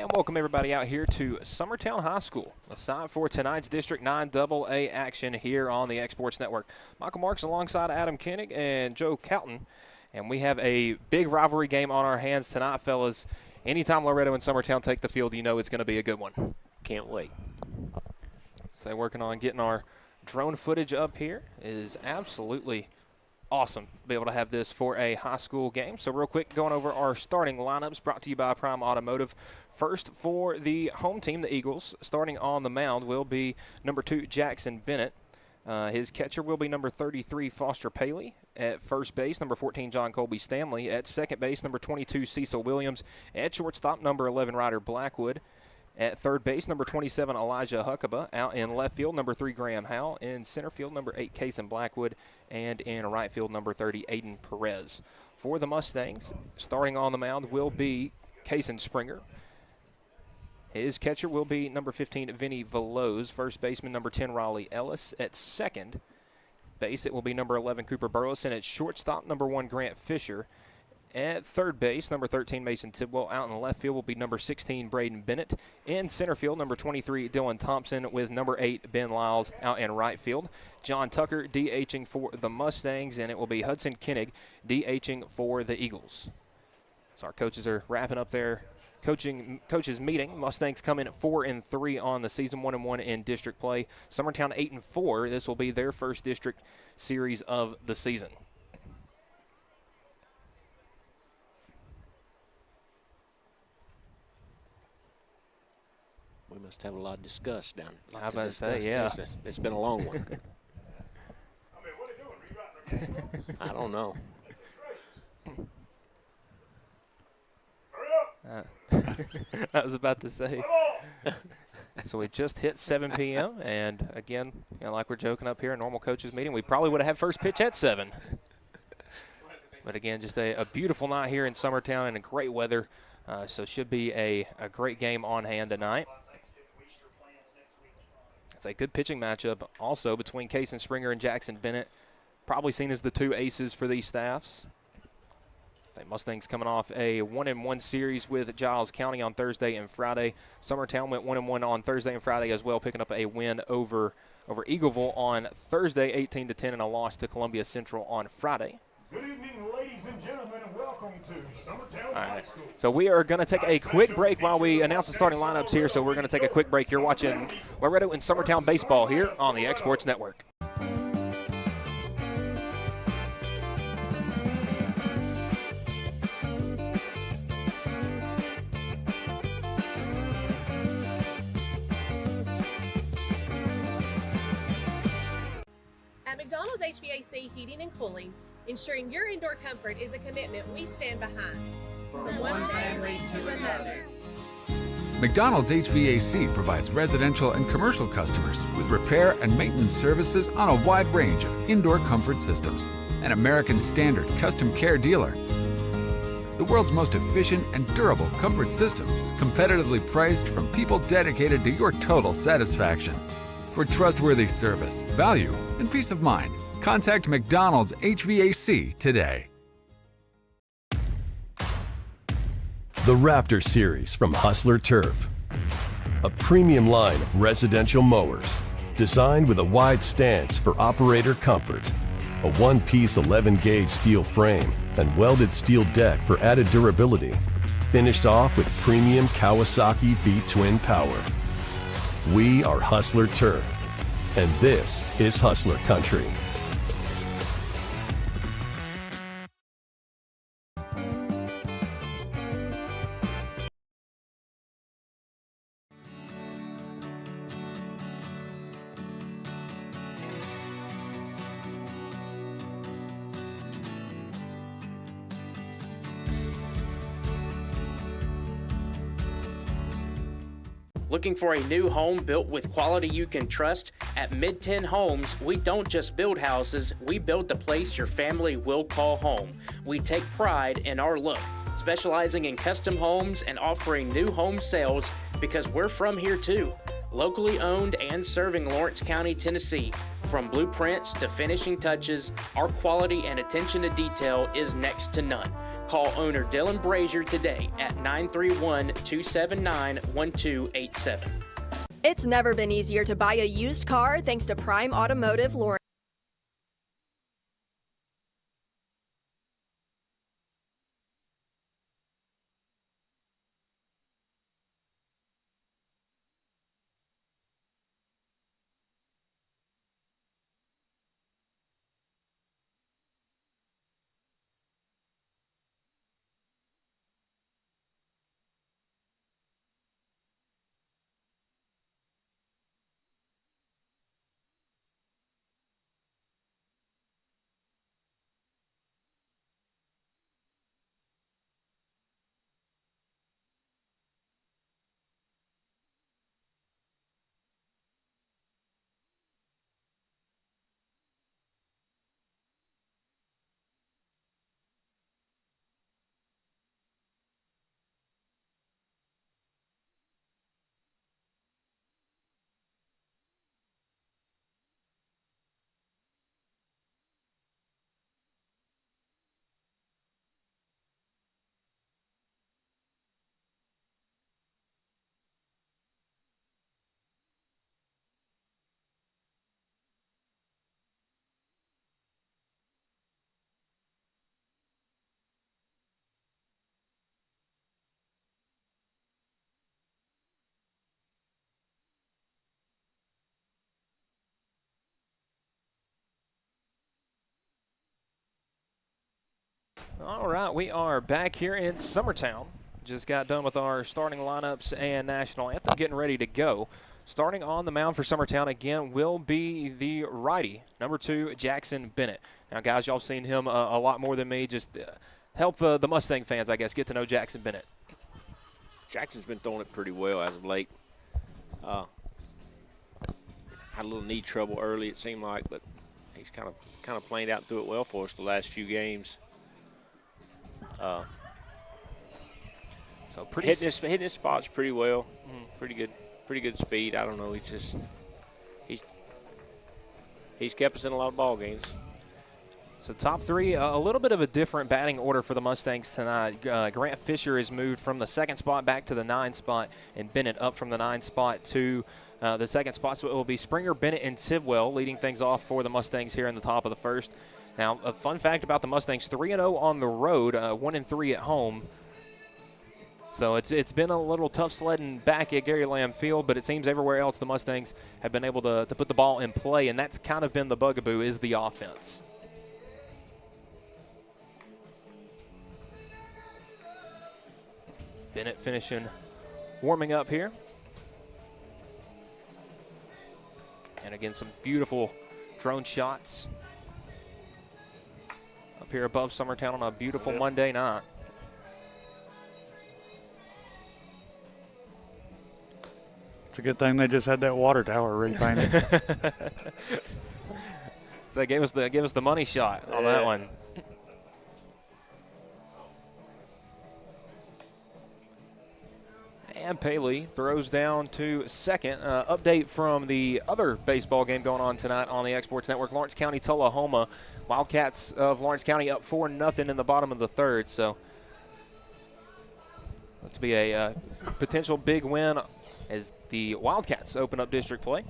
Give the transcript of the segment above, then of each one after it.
And welcome everybody out here to Summertown High School. Assigned for tonight's District 9 AA action here on the X-Sports Network. Michael Marks alongside Adam Koenig and Joe Calton. And we have a big rivalry game on our hands tonight, fellas. Anytime Loretto and Summertown take the field, you know it's going to be a good one. Can't wait. So working on getting our drone footage up here. It is absolutely awesome to be able to have this for a high school game. So real quick, going over our starting lineups brought to you by Prime Automotive. First for the home team, the Eagles, starting on the mound will be number 2, Jackson Bennett. His catcher will be number 33, Foster Paley. At first base, number 14, John Colby Stanley. At second base, number 22, Cecil Williams. At shortstop, number 11, Ryder Blackwood. At third base, number 27, Elijah Huckabee. Out in left field, number 3, Graham Howell. In center field, number 8, Kason Blackwood. And in right field, number 30, Aiden Perez. For the Mustangs, starting on the mound will be Kason Springer. His catcher will be number 15, Vinny Veloz. First baseman, number 10, Raleigh Ellis. At second base, it will be number 11, Cooper Burleson. At shortstop, number 1, Grant Fisher. At third base, number 13, Mason Tidwell. Out in the left field will be number 16, Braden Bennett. In center field, number 23, Dylan Thompson, with number 8, Ben Lyles. Out in right field, John Tucker DHing for the Mustangs, and it will be Hudson Koenig DHing for the Eagles. So our coaches are wrapping up their coaches meeting. Mustangs come in at 4-3 on the season, 1-1 in district play. Summertown 8-4. This will be their first district series of the season. We must have a lot of discuss down. I was about to say, yeah. It's been a long one. I mean, what are you doing? Rewriting our game? I don't know. Hurry up! I was about to say. So we just hit 7 p.m. and again, like we're joking up here, a normal coaches meeting, we probably would have had first pitch at 7. But again, just a beautiful night here in Summertown and a great weather. So should be a great game on hand tonight. It's a good pitching matchup also between Kason Springer and Jackson Bennett. Probably seen as the 2 aces for these staffs. The Mustangs coming off a 1-1 series with Giles County on Thursday and Friday. Summertown went 1-1 on Thursday and Friday as well, picking up a win over Eagleville on Thursday, 18-10, and a loss to Columbia Central on Friday. Good evening, ladies and gentlemen, and welcome to Summertown High School. So we are going to take a quick break while we announce the starting lineups here. So we're going to take a quick break. You're watching Loretto and Summertown baseball here on the X-Sports Network. At McDonald's HVAC Heating and Cooling, ensuring your indoor comfort is a commitment we stand behind. From one family to another. McDonald's HVAC provides residential and commercial customers with repair and maintenance services on a wide range of indoor comfort systems. An American Standard custom care dealer. The world's most efficient and durable comfort systems, competitively priced from people dedicated to your total satisfaction. For trustworthy service, value, and peace of mind, contact McDonald's HVAC today. The Raptor Series from Hustler Turf. A premium line of residential mowers designed with a wide stance for operator comfort, a one-piece 11-gauge steel frame and welded steel deck for added durability, finished off with premium Kawasaki V-twin power. We are Hustler Turf, and this is Hustler Country. Looking for a new home built with quality you can trust? At Mid-10 Homes, we don't just build houses, we build the place your family will call home. We take pride in our look, specializing in custom homes and offering new home sales because we're from here too. Locally owned and serving Lawrence County, Tennessee. From blueprints to finishing touches, our quality and attention to detail is next to none. Call owner Dylan Brazier today at 931-279-1287. It's never been easier to buy a used car thanks to Prime Automotive Loretto. All right, we are back here in Summertown. Just got done with our starting lineups and national anthem, getting ready to go. Starting on the mound for Summertown again will be the righty, number 2, Jackson Bennett. Now, guys, y'all have seen him a lot more than me. Just help the Mustang fans, I guess, get to know Jackson Bennett. Jackson's been throwing it pretty well as of late. Had a little knee trouble early, it seemed like, but he's kind of playing out through it well for us the last few games. So pretty hitting his spots pretty well. Pretty good speed. I don't know. He's kept us in a lot of ball games. So top 3, a little bit of a different batting order for the Mustangs tonight. Grant Fisher is moved from the 2nd spot back to the 9 spot, and Bennett up from the 9 spot to the 2nd spot. So it will be Springer, Bennett, and Tidwell leading things off for the Mustangs here in the top of the 1st. Now, a fun fact about the Mustangs, 3-0 on the road, 1-3 at home. So it's been a little tough sledding back at Gary Lamb Field, but it seems everywhere else the Mustangs have been able to put the ball in play, and that's kind of been the bugaboo, is the offense. Bennett finishing warming up here. And again, some beautiful drone shots up here above Summertown on a beautiful Monday night. It's a good thing they just had that water tower repainted. So they gave us the money shot on that one. And Paley throws down to 2nd. Update from the other baseball game going on tonight on the Exports Network. Lawrence County, Tullahoma. Wildcats of Lawrence County up 4-0 in the bottom of the 3rd. So that's be a potential big win as the Wildcats open up district play.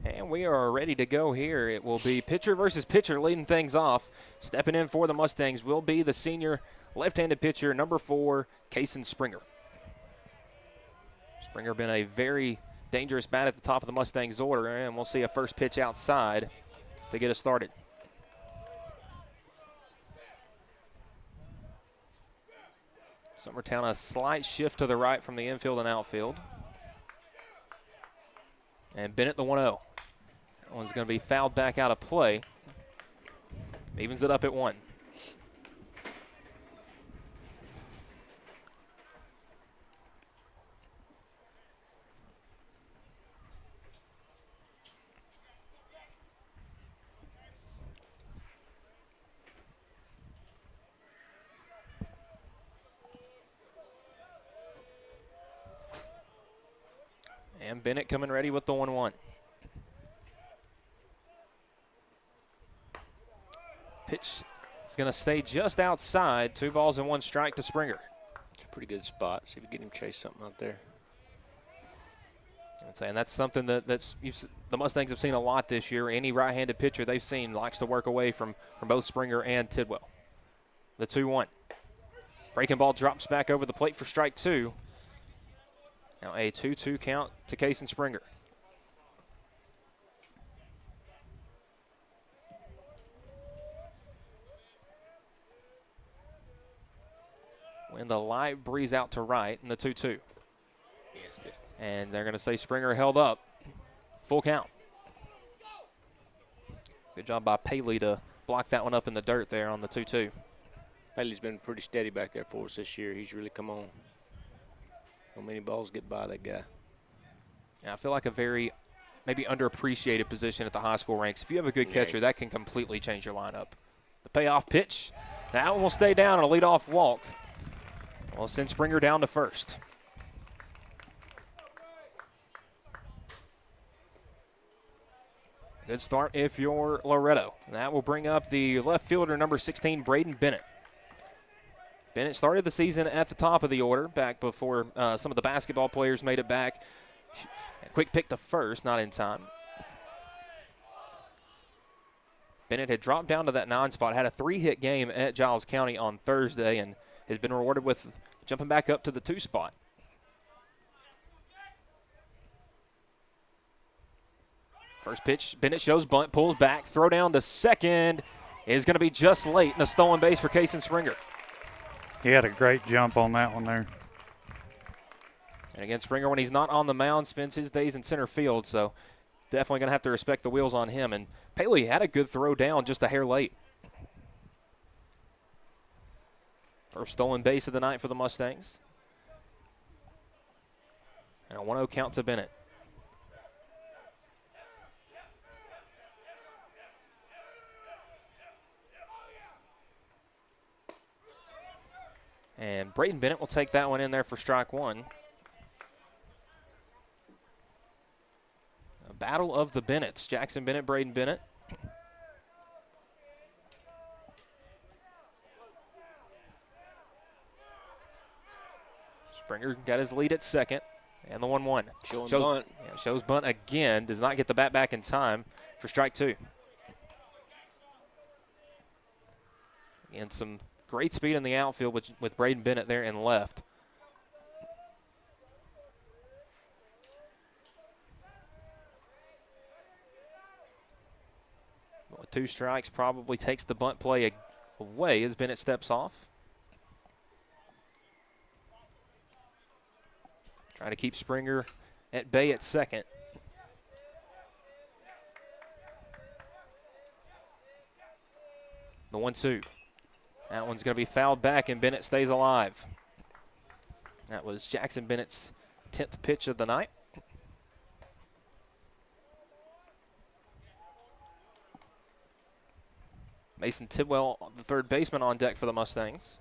And we are ready to go here. It will be pitcher versus pitcher leading things off. Stepping in for the Mustangs will be the senior left-handed pitcher, number 4, Kason Springer. Springer been a very dangerous bat at the top of the Mustangs order, and we'll see a first pitch outside to get us started. Summertown a slight shift to the right from the infield and outfield. And Bennett the 1-0. That one's going to be fouled back out of play. Evens it up at 1. And Bennett coming ready with the 1-1. Pitch It's going to stay just outside. 2 balls and 1 strike to Springer. It's a pretty good spot. See if we get him chase something out there. I'm saying that's something the Mustangs have seen a lot this year. Any right-handed pitcher they've seen likes to work away from both Springer and Tidwell. The 2-1. Breaking ball drops back over the plate for strike 2. Now a 2-2 count to Kason Springer. Wind a light breeze out to right in the 2-2. Yes, and they're going to say Springer held up. Full count. Good job by Paley to block that one up in the dirt there on the 2-2. Paley's been pretty steady back there for us this year. He's really come on. How many balls get by that guy? Yeah, I feel like a very maybe underappreciated position at the high school ranks. If you have a good catcher, that can completely change your lineup. The payoff pitch. That one will stay down on a leadoff walk. We'll send Springer down to first. Good start if you're Loretto. That will bring up the left fielder, number 16, Braden Bennett. Bennett started the season at the top of the order, back before some of the basketball players made it back. A quick pick to first, not in time. Bennett had dropped down to that 9 spot, had a 3-hit game at Giles County on Thursday, and has been rewarded with jumping back up to the 2 spot. First pitch, Bennett shows bunt, pulls back, throw down to second is going to be just late, and a stolen base for Kason Springer. He had a great jump on that one there. And again, Springer, when he's not on the mound, spends his days in center field, so definitely going to have to respect the wheels on him. And Paley had a good throw down, just a hair late. First stolen base of the night for the Mustangs. And a 1-0 count to Bennett. And Braden Bennett will take that one in there for strike 1. A battle of the Bennetts. Jackson Bennett, Braden Bennett. Springer got his lead at second. And the 1-1. Shows bunt. Yeah, shows bunt again. Does not get the bat back in time for strike 2. And some great speed in the outfield with Braden Bennett there in left. Well, with 2 strikes, probably takes the bunt play away as Bennett steps off. Trying to keep Springer at bay at second. The 1-2. That one's going to be fouled back, and Bennett stays alive. That was Jackson Bennett's 10th pitch of the night. Mason Tidwell, the third baseman, on deck for the Mustangs.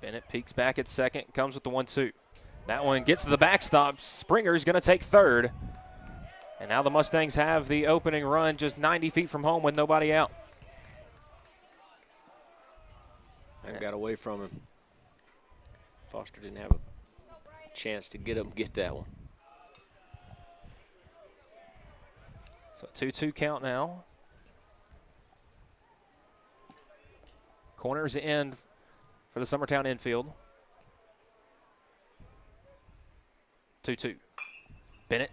Bennett peeks back at second, comes with the 1-2. That one gets to the backstop. Springer's going to take third. And now the Mustangs have the opening run just 90 feet from home with nobody out. I got away from him. Foster didn't have a chance to get up and get that one. So a 2-2 count now. Corners in for the Summertown infield. 2-2. Bennett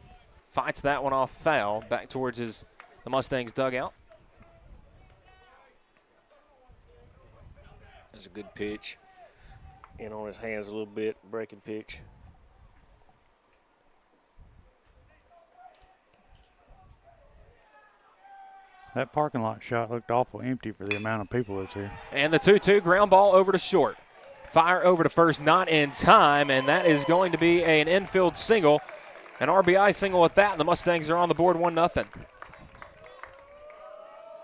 fights that one off foul back towards the Mustangs dugout. That's a good pitch. In on his hands a little bit, breaking pitch. That parking lot shot looked awful empty for the amount of people that's here. And the 2-2 ground ball over to short. Fire over to first, not in time, and that is going to be an infield single. An RBI single at that, and the Mustangs are on the board 1-0.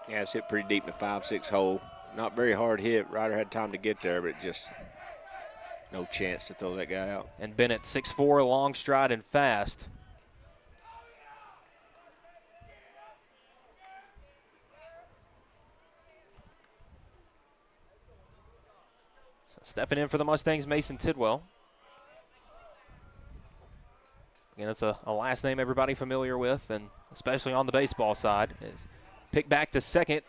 Yeah, it's hit pretty deep in the 5-6 hole. Not very hard hit. Ryder had time to get there, but it just No chance to throw that guy out. And Bennett, 6'4", long stride and fast. So stepping in for the Mustangs, Mason Tidwell. Again, it's a last name everybody familiar with, and especially on the baseball side. Is picked back to second.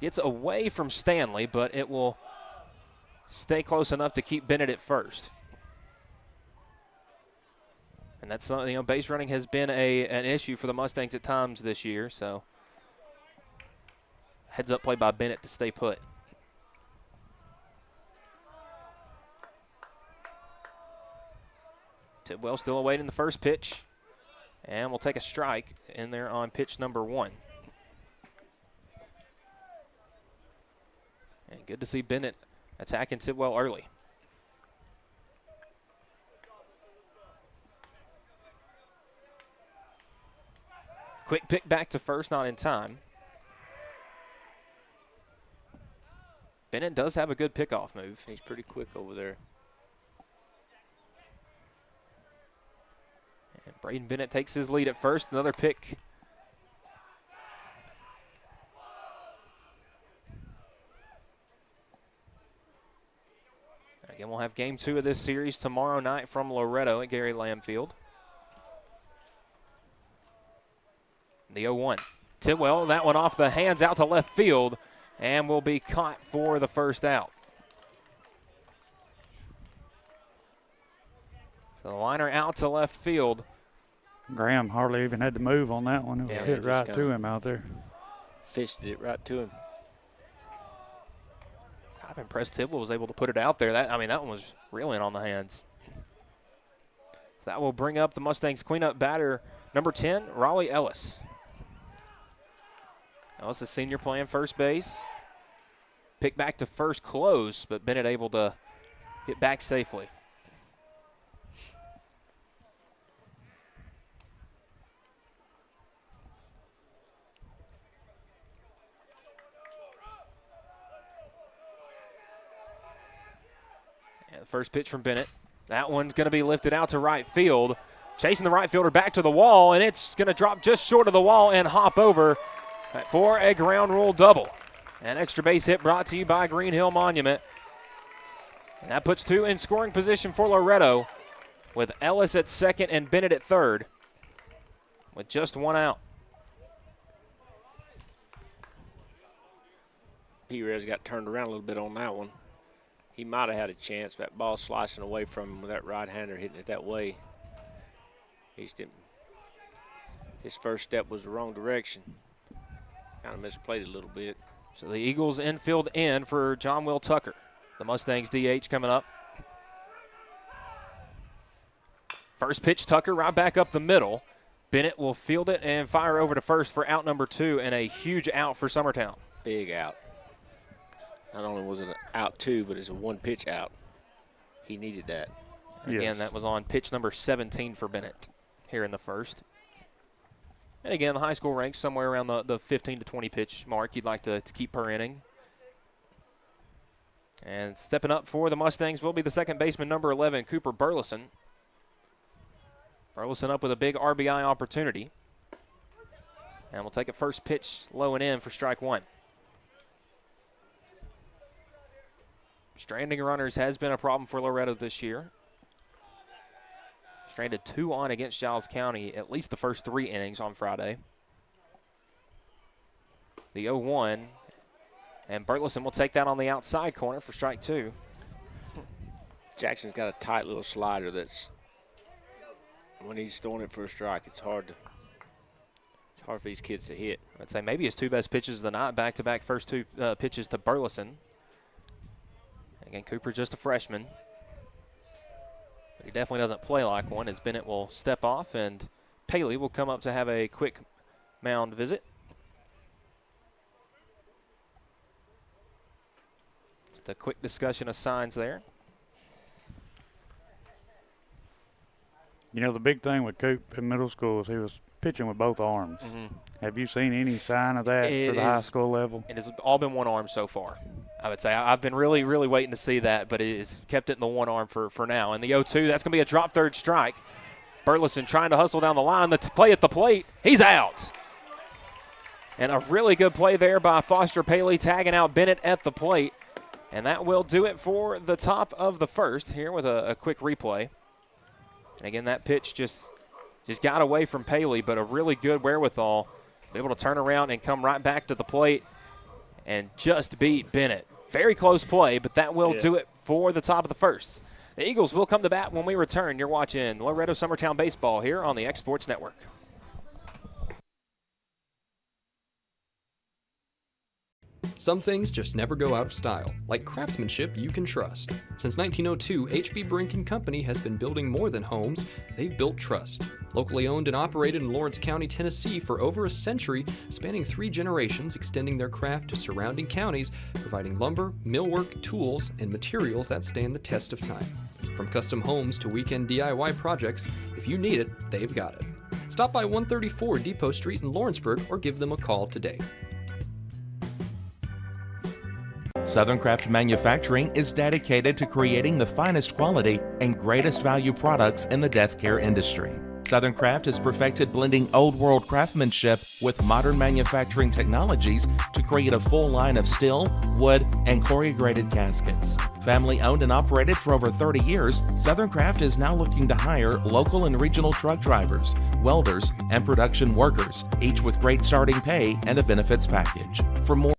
Gets away from Stanley, but it will stay close enough to keep Bennett at first. And that's base running has been an issue for the Mustangs at times this year. So heads up play by Bennett to stay put. Tidwell still awaiting the first pitch, and we'll take a strike in there on pitch number 1. And good to see Bennett attacking Tidwell early. Quick pick back to first, not in time. Bennett does have a good pickoff move. He's pretty quick over there. And Braden Bennett takes his lead at first. Another pick. Again, we'll have game 2 of this series tomorrow night from Loretto at Gary Lamb Field. The 0-1. Tidwell, that one off the hands out to left field and will be caught for the first out. So the liner out to left field. Graham hardly even had to move on that one. It was Yeah, hit just right kinda to him out there. Fisted it right to him. Kind of impressed Tidwell was able to put it out there. That one was reeling on the hands. So that will bring up the Mustangs cleanup batter, number 10, Raleigh Ellis. Ellis, a senior playing first base. Pick back to first close, but Bennett able to get back safely. And the first pitch from Bennett. That one's going to be lifted out to right field. Chasing the right fielder back to the wall, and it's going to drop just short of the wall and hop over for a ground rule double. An extra base hit brought to you by Green Hill Monument. And that puts 2 in scoring position for Loretto with Ellis at second and Bennett at third with just 1 out. Perez got turned around a little bit on that one. He might have had a chance. That ball slicing away from him with that right-hander hitting it that way. His first step was the wrong direction. Kind of misplayed it a little bit. So the Eagles infield in for John Will Tucker. The Mustangs DH coming up. First pitch, Tucker right back up the middle. Bennett will field it and fire over to first for out number 2 and a huge out for Summertown. Big out. Not only was it an out 2, but it's a 1-pitch out. He needed that. Again, that was on pitch number 17 for Bennett here in the first. And again, the high school ranks somewhere around the 15 to 20 pitch mark you'd like to keep per inning. And stepping up for the Mustangs will be the second baseman, number 11, Cooper Burleson. Burleson up with a big RBI opportunity. And we'll take a first pitch low and in for strike 1. Stranding runners has been a problem for Loretto this year. Stranded 2 on against Giles County at least the first 3 innings on Friday. The 0-1, and Burleson will take that on the outside corner for strike 2. Jackson's got a tight little slider that's, when he's throwing it for a strike, it's hard for these kids to hit. I'd say maybe his 2 best pitches of the night, back-to-back first 2 pitches to Burleson. Again, Cooper just a freshman. But he definitely doesn't play like one as Bennett will step off and Paley will come up to have a quick mound visit. Just a quick discussion of signs there. You know, the big thing with Coop in middle school is he was pitching with both arms. Mm-hmm. Have you seen any sign of that for the high school level? It has all been one arm so far. I would say I've been really, really waiting to see that, but it's kept it in the one arm for now. And the 0-2, that's going to be a drop third strike. Burleson trying to hustle down the line. The play at the plate, he's out. And a really good play there by Foster Paley, tagging out Bennett at the plate. And that will do it for the top of the first here with a quick replay. And again, that pitch just got away from Paley, but a really good wherewithal. Be able to turn around and come right back to the plate and just beat Bennett. Very close play, but that will do it for the top of the first. The Eagles will come to bat when we return. You're watching Loretto Summertown Baseball here on the X Sports Network. Some things just never go out of style, like craftsmanship you can trust. Since 1902, H.B. Brink & Company has been building more than homes, they've built trust. Locally owned and operated in Lawrence County, Tennessee for over a century, spanning 3 generations, extending their craft to surrounding counties, providing lumber, millwork, tools, and materials that stand the test of time. From custom homes to weekend DIY projects, if you need it, they've got it. Stop by 134 Depot Street in Lawrenceburg or give them a call today. Southern Craft Manufacturing is dedicated to creating the finest quality and greatest value products in the death care industry. Southern Craft has perfected blending old world craftsmanship with modern manufacturing technologies to create a full line of steel, wood, and corrugated caskets. Family owned and operated for over 30 years, Southern Craft is now looking to hire local and regional truck drivers, welders, and production workers, each with great starting pay and a benefits package. For more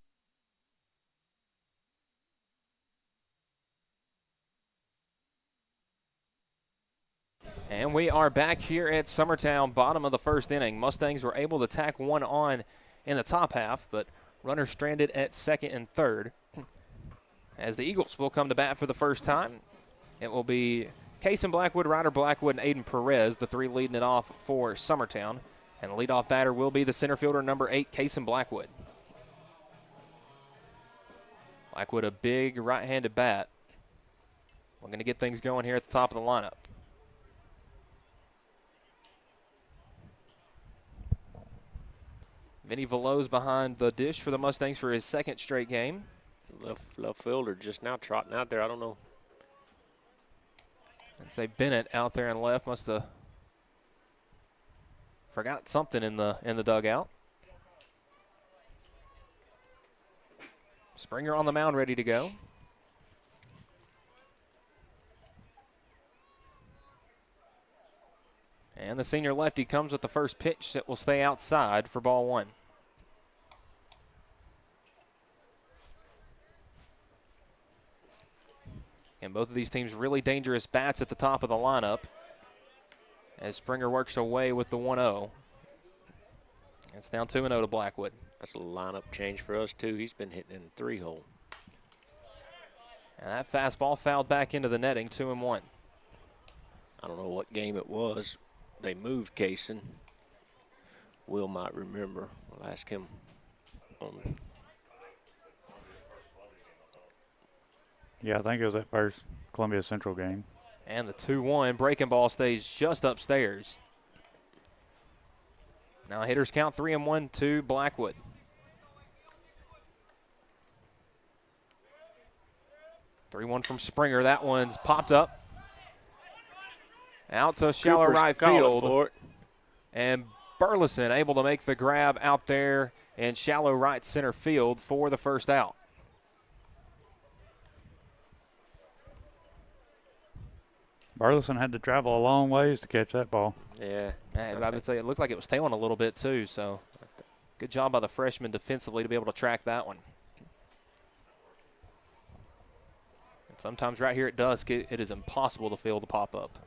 And we are back here at Summertown, bottom of the first inning. Mustangs were able to tack one on in the top half, but runner stranded at second and third. As the Eagles will come to bat for the first time, it will be Kason Blackwood, Ryder Blackwood, and Aiden Perez, the 3 leading it off for Summertown. And the leadoff batter will be the center fielder, number 8, Kason Blackwood. Blackwood, a big right-handed bat. We're going to get things going here at the top of the lineup. Vinny Veloz behind the dish for the Mustangs for his second straight game. Left fielder just now trotting out there. I don't know. I'd say Bennett out there and left must have forgot something in the dugout. Springer on the mound ready to go. And the senior lefty comes with the first pitch that will stay outside for ball 1. And both of these teams really dangerous bats at the top of the lineup as Springer works away with the 1-0. It's now 2-0 to Blackwood. That's a lineup change for us, too. He's been hitting in the 3-hole. And that fastball fouled back into the netting, 2-1. I don't know what game it was. They moved Kason. Will might remember. We'll ask him. Yeah, I think it was that first Columbia Central game. And the 2-1 breaking ball stays just upstairs. Now hitters count 3-1 to Blackwood. (3-1) from Springer. That one's popped up. Out to shallow Cooper's right calling field. for it. And Burleson able to make the grab out there in shallow right center field for the first out. Burleson had to travel a long ways to catch that ball. Yeah. And I would say it looked like it was tailing a little bit too, so good job by the freshman defensively to be able to track that one. And sometimes right here at dusk, it is impossible to feel the pop-up.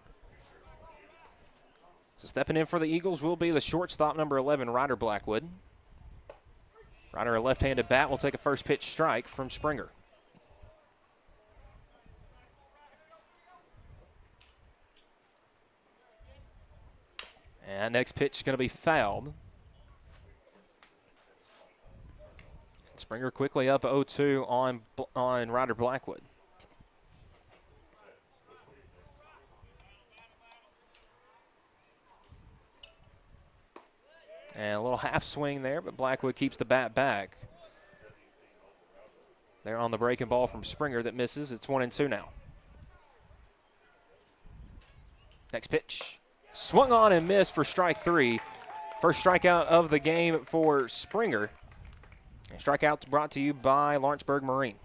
So stepping in for the Eagles will be the shortstop, number 11, Ryder Blackwood. Ryder, a left-handed bat, will take a first pitch strike from Springer. And next pitch is going to be fouled. Springer quickly up 0-2 on Ryder Blackwood. And a little half swing there, but Blackwood keeps the bat back. They're on the breaking ball from Springer that misses. It's 1-2 now. Next pitch. Swung on and missed for strike 3. First strikeout of the game for Springer. And strikeouts brought to you by Lawrenceburg Marine.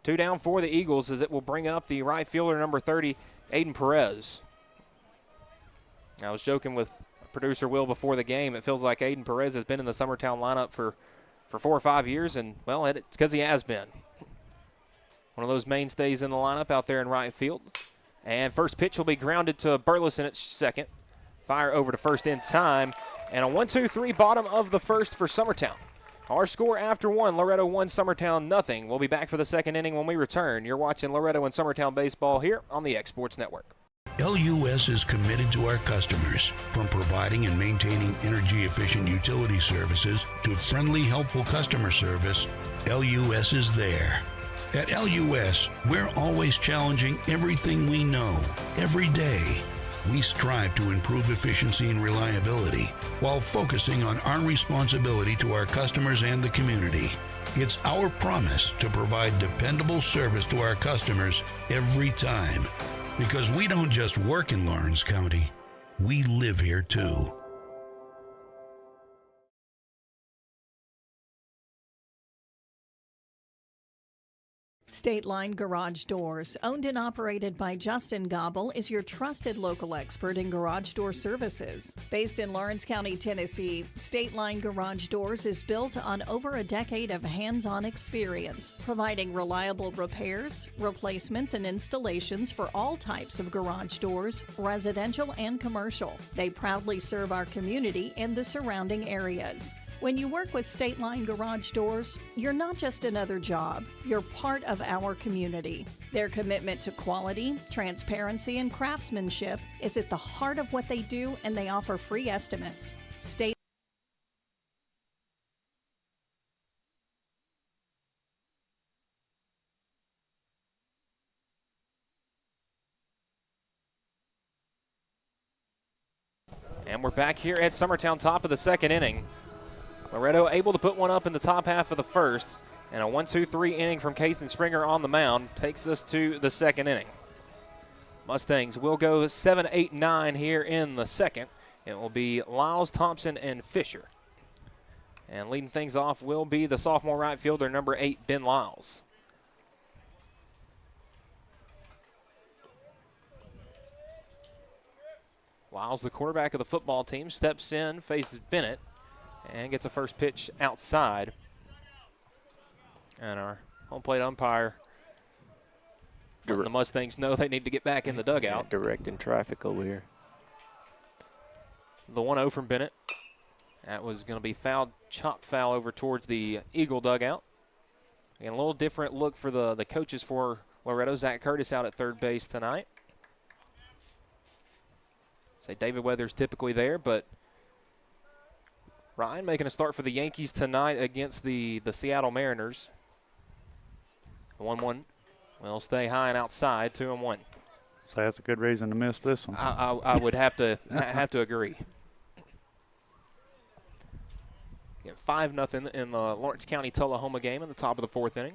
2 down for the Eagles as it will bring up the right fielder, number 30, Aiden Perez. I was joking with producer Will before the game. It feels like Aiden Perez has been in the Summertown lineup for 4 or 5 years, and, well, it's because he has been. One of those mainstays in the lineup out there in right field. And first pitch will be grounded to Burleson at second. Fire over to first in time. And a 1-2-3 bottom of the first for Summertown. Our score after 1, Loretto 1, Summertown nothing. We'll be back for the second inning when we return. You're watching Loretto and Summertown baseball here on the X Sports Network. LUS is committed to our customers, from providing and maintaining energy-efficient utility services to friendly, helpful customer service. LUS is there. At LUS, we're always challenging everything we know, every day. We strive to improve efficiency and reliability while focusing on our responsibility to our customers and the community. It's our promise to provide dependable service to our customers every time. Because we don't just work in Lawrence County, we live here too. State Line Garage Doors, owned and operated by Justin Gobble, is your trusted local expert in garage door services. Based in Lawrence County, Tennessee, State Line Garage Doors is built on over a decade of hands-on experience, providing reliable repairs, replacements, and installations for all types of garage doors, residential and commercial. They proudly serve our community and the surrounding areas. When you work with State Line Garage Doors, you're not just another job, you're part of our community. Their commitment to quality, transparency, and craftsmanship is at the heart of what they do, and they offer free estimates. State And we're back here at Summertown, top of the second inning. Loretto able to put one up in the top half of the first, and a 1-2-3 inning from Cason Springer on the mound takes us to the second inning. Mustangs will go 7, 8, 9 here in the second. It will be Lyles, Thompson, and Fisher. And leading things off will be the sophomore right fielder, number 8, Ben Lyles. Lyles, the quarterback of the football team, steps in, faces Bennett, and gets a first pitch outside. And our home plate umpire, the Mustangs know they need to get back in the dugout. Directing traffic over here. The 1-0 from Bennett. That was going to be fouled, chopped foul over towards the Eagle dugout. And a little different look for the coaches for Loretto. Zach Curtis out at third base tonight. Say David Weathers typically there, but Ryan making a start for the Yankees tonight against the Seattle Mariners. 1-1 will stay high and outside, 2-1. So that's a good reason to miss this one. I would have to agree. 5-0 in the Lawrence County Tullahoma game in the top of the fourth inning.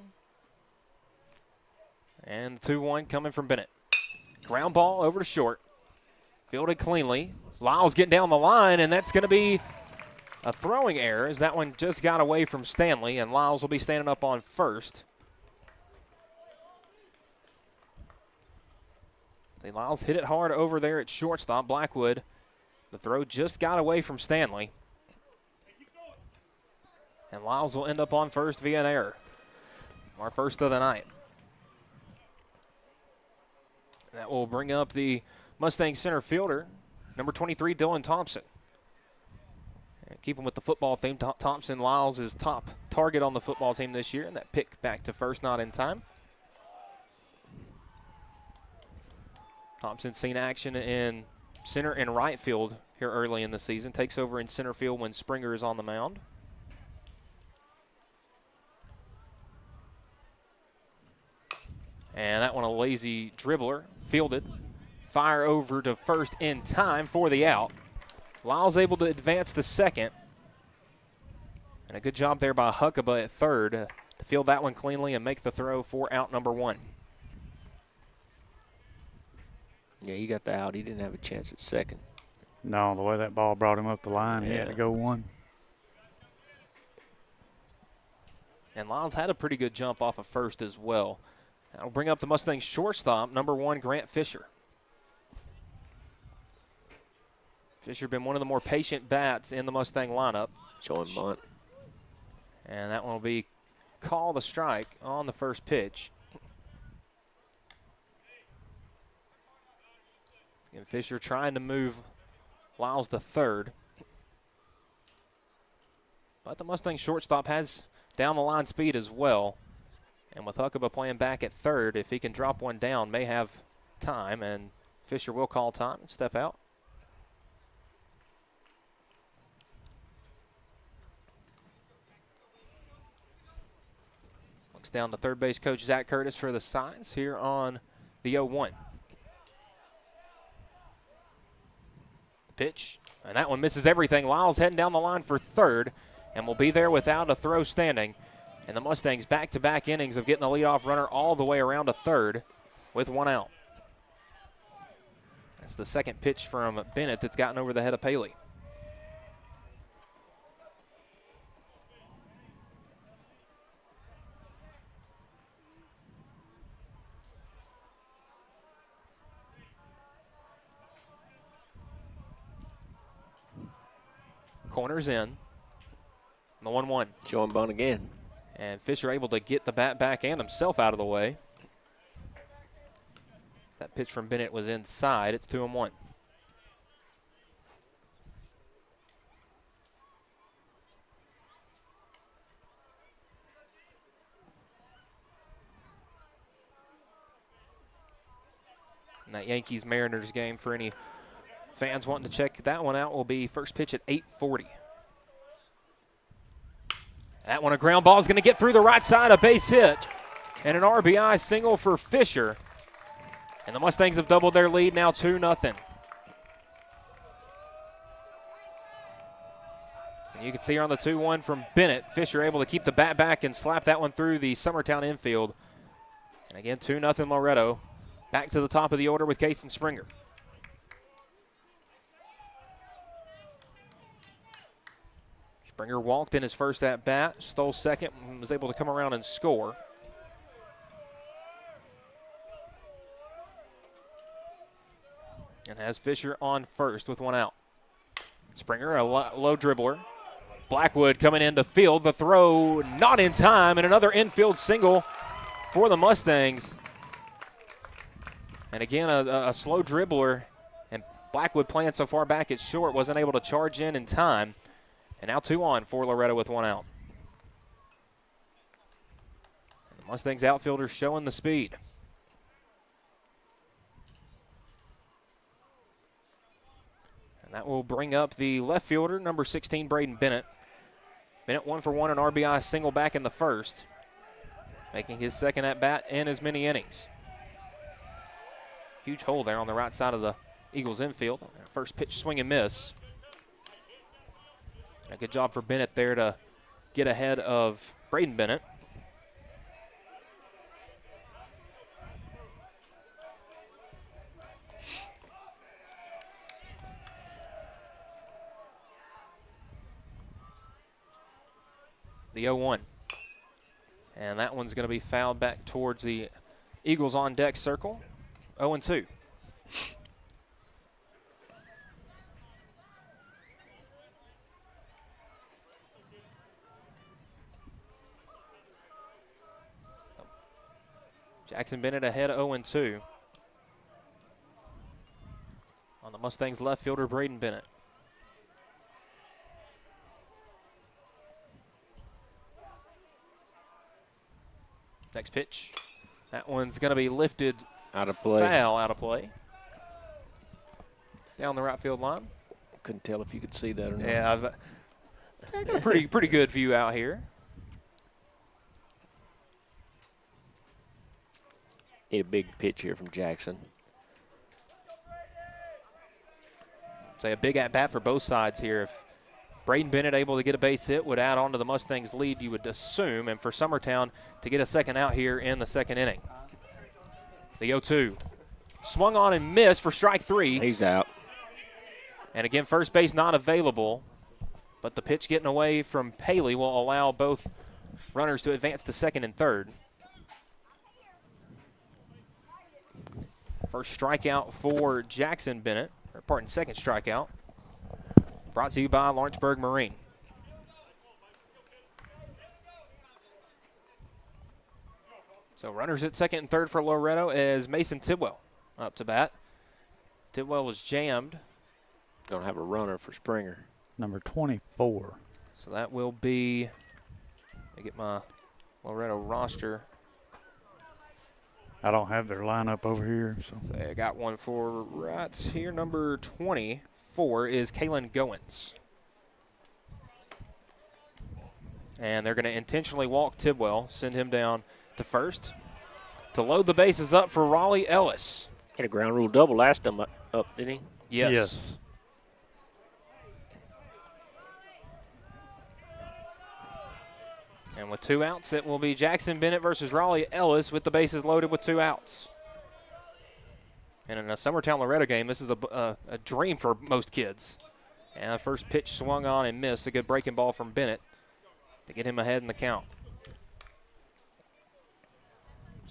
And the 2-1 coming from Bennett. Ground ball over to short. Fielded cleanly. Lyles getting down the line, and that's going to be a throwing error as that one just got away from Stanley, and Lyles will be standing up on first. Lyles hit it hard over there at shortstop. Blackwood, the throw just got away from Stanley. And Lyles will end up on first via an error. Our first of the night. That will bring up the Mustang center fielder, number 23, Dylan Thompson. And keeping with the football theme, Thompson, Lyles is top target on the football team this year, and that pick back to first not in time. Thompson's seen action in center and right field here early in the season. Takes over in center field when Springer is on the mound. And that one a lazy dribbler, fielded. Fire over to first in time for the out. Lyles able to advance to second. And a good job there by Huckabee at third. to field that one cleanly and make the throw for out number 1. Yeah, he got the out. He didn't have a chance at second. No, the way that ball brought him up the line, he had to go 1. And Lyles had a pretty good jump off of first as well. That'll bring up the Mustangs shortstop, number 1, Grant Fisher. Fisher been one of the more patient bats in the Mustang lineup. Showing bunt. And that one will be called a strike on the first pitch. And Fisher trying to move Lyles to third. But the Mustang shortstop has down the line speed as well. And with Huckabee playing back at third, if he can drop one down, may have time. And Fisher will call time and step out. Looks down to third base coach Zach Curtis for the signs here on the 0-1. Pitch, and that one misses everything. Lyles heading down the line for third, and will be there without a throw standing. And the Mustangs back-to-back innings of getting the leadoff runner all the way around to third with 1 out. That's the second pitch from Bennett that's gotten over the head of Paley. Corners in. The 1-1. Showing bunt again. And Fisher able to get the bat back and himself out of the way. That pitch from Bennett was inside. It's 2-1. And that Yankees-Mariners game, for any fans wanting to check that one out, will be first pitch at 8:40. That one, a ground ball, is going to get through the right side, a base hit, and an RBI single for Fisher. And the Mustangs have doubled their lead, now 2-0. And you can see here on the 2-1 from Bennett, Fisher able to keep the bat back and slap that one through the Summertown infield. And again, 2-0 Loretto. Back to the top of the order with Kason Springer. Springer walked in his first at-bat, stole second, and was able to come around and score. And has Fisher on first with 1 out. Springer, a low dribbler. Blackwood coming in to field. The throw not in time, and another infield single for the Mustangs. And again, a slow dribbler, and Blackwood playing so far back at short, wasn't able to charge in time. And now 2 on for Loretto with 1 out. And the Mustangs outfielder showing the speed. And that will bring up the left fielder, number 16, Braden Bennett. Bennett 1 for 1, an RBI single back in the first, making his second at-bat in as many innings. Huge hole there on the right side of the Eagles infield. First pitch swing and miss. A good job for Bennett there to get ahead of Braden Bennett. The 0-1. And that one's going to be fouled back towards the Eagles on deck circle. 0-2. Jackson Bennett ahead 0-2. On the Mustangs left fielder, Braden Bennett. Next pitch. That one's going to be lifted out of play. Foul out of play. Down the right field line. Couldn't tell if you could see that or not. Yeah, I've got a pretty good view out here. Need a big pitch here from Jackson. Say a big at bat for both sides here. If Braden Bennett able to get a base hit would add on to the Mustangs' lead, you would assume, and for Summertown to get a second out here in the second inning. The 0-2. Swung on and missed for strike 3. He's out. And again, first base not available, but the pitch getting away from Paley will allow both runners to advance to second and third. First strikeout for Jackson Bennett, or pardon, second strikeout. Brought to you by Lawrenceburg Marine. So runners at second and third for Loretto as Mason Tidwell up to bat. Tidwell was jammed. Going to have a runner for Springer. Number 24. So that will be, let me get my Loretto roster. I don't have their lineup over here. So I got one for right here. Number 24 is Kalen Goins. And they're going to intentionally walk Tidwell, send him down to first. To load the bases up for Raleigh Ellis. Had a ground rule double last time up, didn't he? Yes. And with 2 outs, it will be Jackson Bennett versus Raleigh Ellis with the bases loaded with 2 outs. And in a Summertown Loretto game, this is a dream for most kids. And the first pitch swung on and missed. A good breaking ball from Bennett to get him ahead in the count.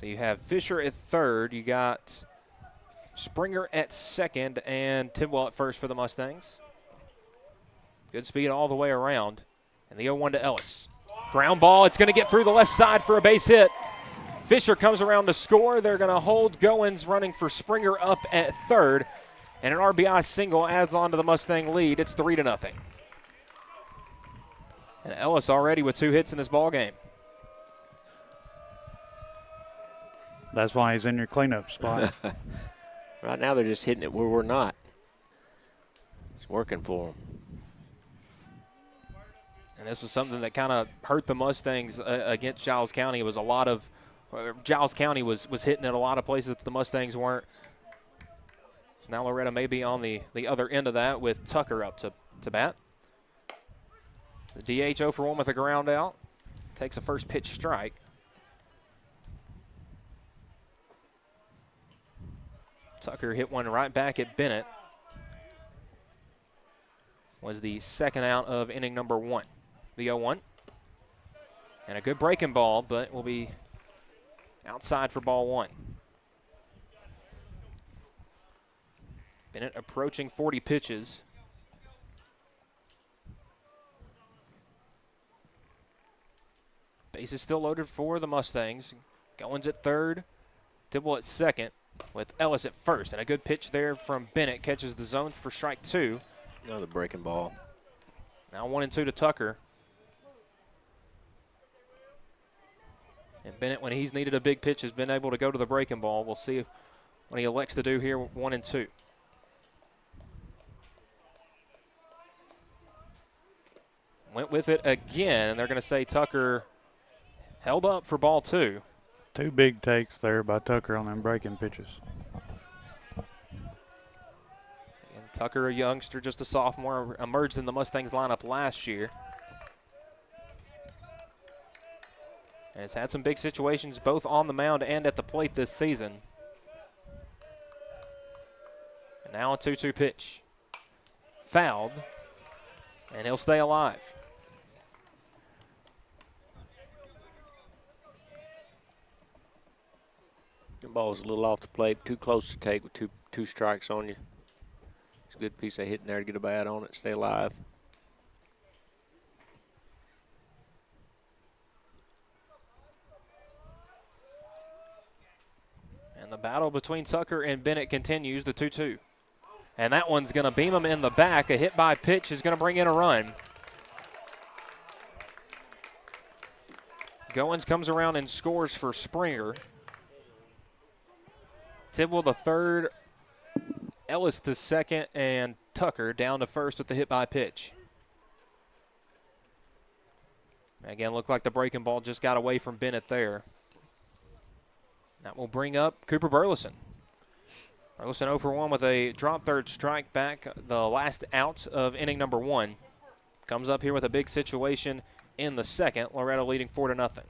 So you have Fisher at third. You got Springer at second and Tidwell at first for the Mustangs. Good speed all the way around. And the 0-1 to Ellis. Ground ball. It's going to get through the left side for a base hit. Fisher comes around to score. They're going to hold Goins running for Springer up at third. And an RBI single adds on to the Mustang lead. It's 3-0. And Ellis already with 2 hits in this ball game. That's why he's in your cleanup spot. Right now they're just hitting it where we're not. It's working for them. And this was something that kind of hurt the Mustangs against Giles County. It was a lot of Giles County was hitting at a lot of places that the Mustangs weren't. So now Loretto may be on the other end of that with Tucker up to bat. The DH 0 for 1 with a ground out. Takes a first pitch strike. Tucker hit one right back at Bennett. Was the second out of inning number 1. The 0-1. And a good breaking ball, but will be outside for ball 1. Bennett approaching 40 pitches. Base is still loaded for the Mustangs. Goins at third, Tidwell at second, with Ellis at first. And a good pitch there from Bennett. Catches the zone for strike 2. Another breaking ball. Now 1-2 to Tucker. And Bennett, when he's needed a big pitch, has been able to go to the breaking ball. We'll see what he elects to do here, 1-2. Went with it again, and they're going to say Tucker held up for ball 2. 2 big takes there by Tucker on them breaking pitches. And Tucker, a youngster, just a sophomore, emerged in the Mustangs lineup last year. And has had some big situations both on the mound and at the plate this season. And now a 2-2 pitch. Fouled, and he'll stay alive. The ball was a little off the plate, too close to take with two strikes on you. It's a good piece of hitting there to get a bat on it, stay alive. And the battle between Tucker and Bennett continues, the 2-2. And that one's going to beam him in the back. A hit by pitch is going to bring in a run. Goins comes around and scores for Springer. Tidwell the third, Ellis the second, and Tucker down to first with the hit by pitch. Again, looked like the breaking ball just got away from Bennett there. That will bring up Cooper Burleson. Burleson 0 for 1 with a drop third strike back, the last out of inning number 1. comes up here with a big situation in the second. Loretto leading 4-0.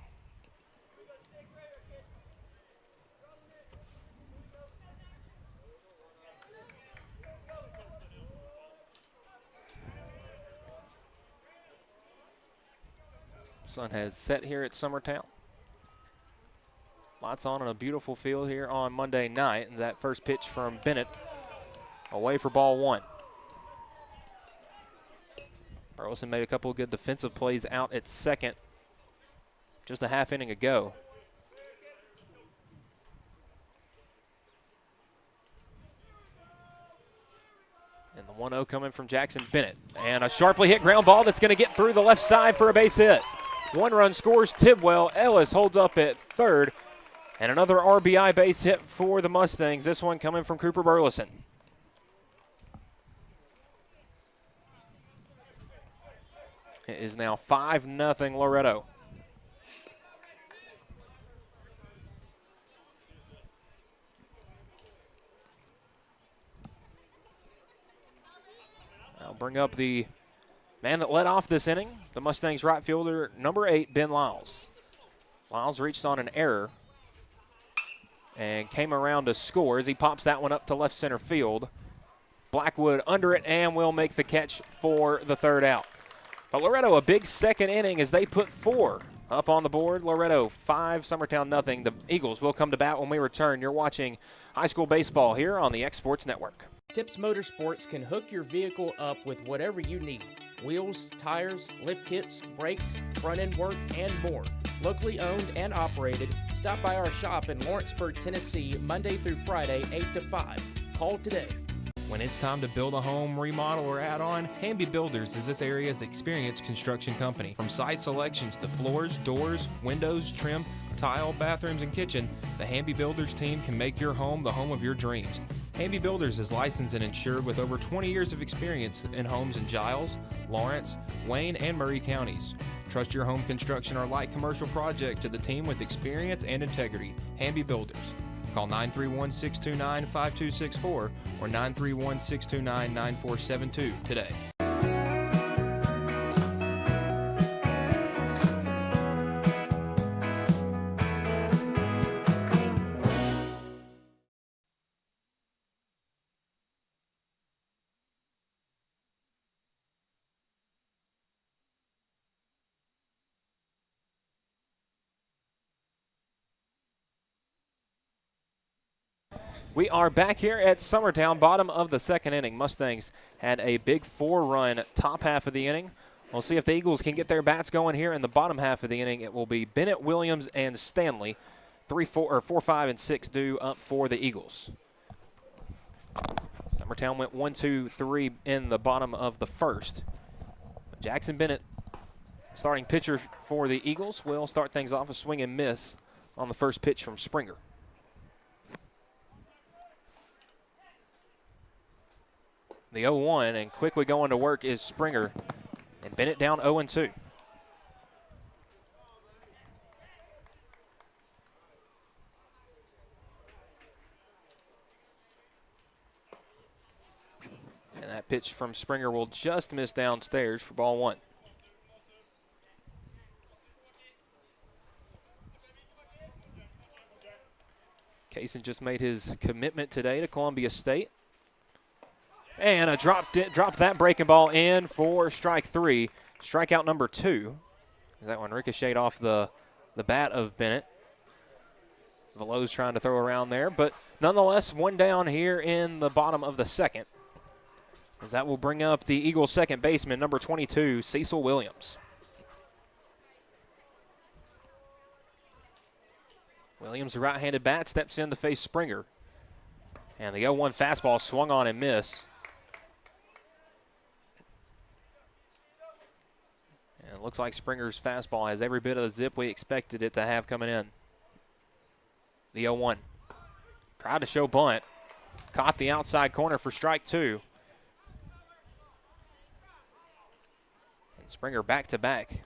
Sun has set here at Summertown. Lights on a beautiful field here on Monday night. And that first pitch from Bennett away for ball one. Burleson made a couple of good defensive plays out at second just a half inning ago. And the 1-0 coming from Jackson Bennett. And a sharply hit ground ball that's going to get through the left side for a base hit. One run scores Tidwell. Ellis holds up at third. And another RBI base hit for the Mustangs. This one coming from Cooper Burleson. It is now 5-0 Loretto. I'll bring up the man that led off this inning, the Mustangs right fielder, number 8, Ben Lyles. Lyles reached on an error and came around to score as he pops that one up to left center field. Blackwood under it and will make the catch for the third out. But Loretto, a big second inning as they put 4 up on the board. Loretto 5, Summertown nothing. The Eagles will come to bat when we return. You're watching high school baseball here on the X Sports Network. Tips Motorsports can hook your vehicle up with whatever you need. Wheels, tires, lift kits, brakes, front-end work, and more. Locally owned and operated, stop by our shop in Lawrenceburg, Tennessee, Monday through Friday, 8 to 5. Call today. When it's time to build a home, remodel, or add on, Hamby Builders is this area's experienced construction company. From site selections to floors, doors, windows, trim, tile, bathrooms, and kitchen, the Hamby Builders team can make your home the home of your dreams. Hamby Builders is licensed and insured with over 20 years of experience in homes in Giles, Lawrence, Wayne, and Murray counties. Trust your home construction or light commercial project to the team with experience and integrity. Hamby Builders. Call 931-629-5264 or 931-629-9472 today. We are back here at Summertown, bottom of the second inning. Mustangs had a big 4-run top half of the inning. We'll see if the Eagles can get their bats going here in the bottom half of the inning. It will be Bennett, Williams, and Stanley. 4, 5, and 6 due up for the Eagles. Summertown went 1, 2, 3 in the bottom of the first. Jackson Bennett, starting pitcher for the Eagles, will start things off a swing and miss on the first pitch from Springer. The 0-1, and quickly going to work is Springer. And Bennett down 0-2. And that pitch from Springer will just miss downstairs for ball one. Kaysen just made his commitment today to Columbia State. And dropped that breaking ball in for strike 3. Strikeout number 2. That one ricocheted off the bat of Bennett. Velo's trying to throw around there, but nonetheless, one down here in the bottom of the second. As that will bring up the Eagles' second baseman, number 22, Cecil Williams. Williams, the right-handed bat, steps in to face Springer. And the 0-1 fastball swung on and missed. And it looks like Springer's fastball has every bit of the zip we expected it to have coming in. The 0-1. Tried to show bunt. Caught the outside corner for strike 2. And Springer back-to-back.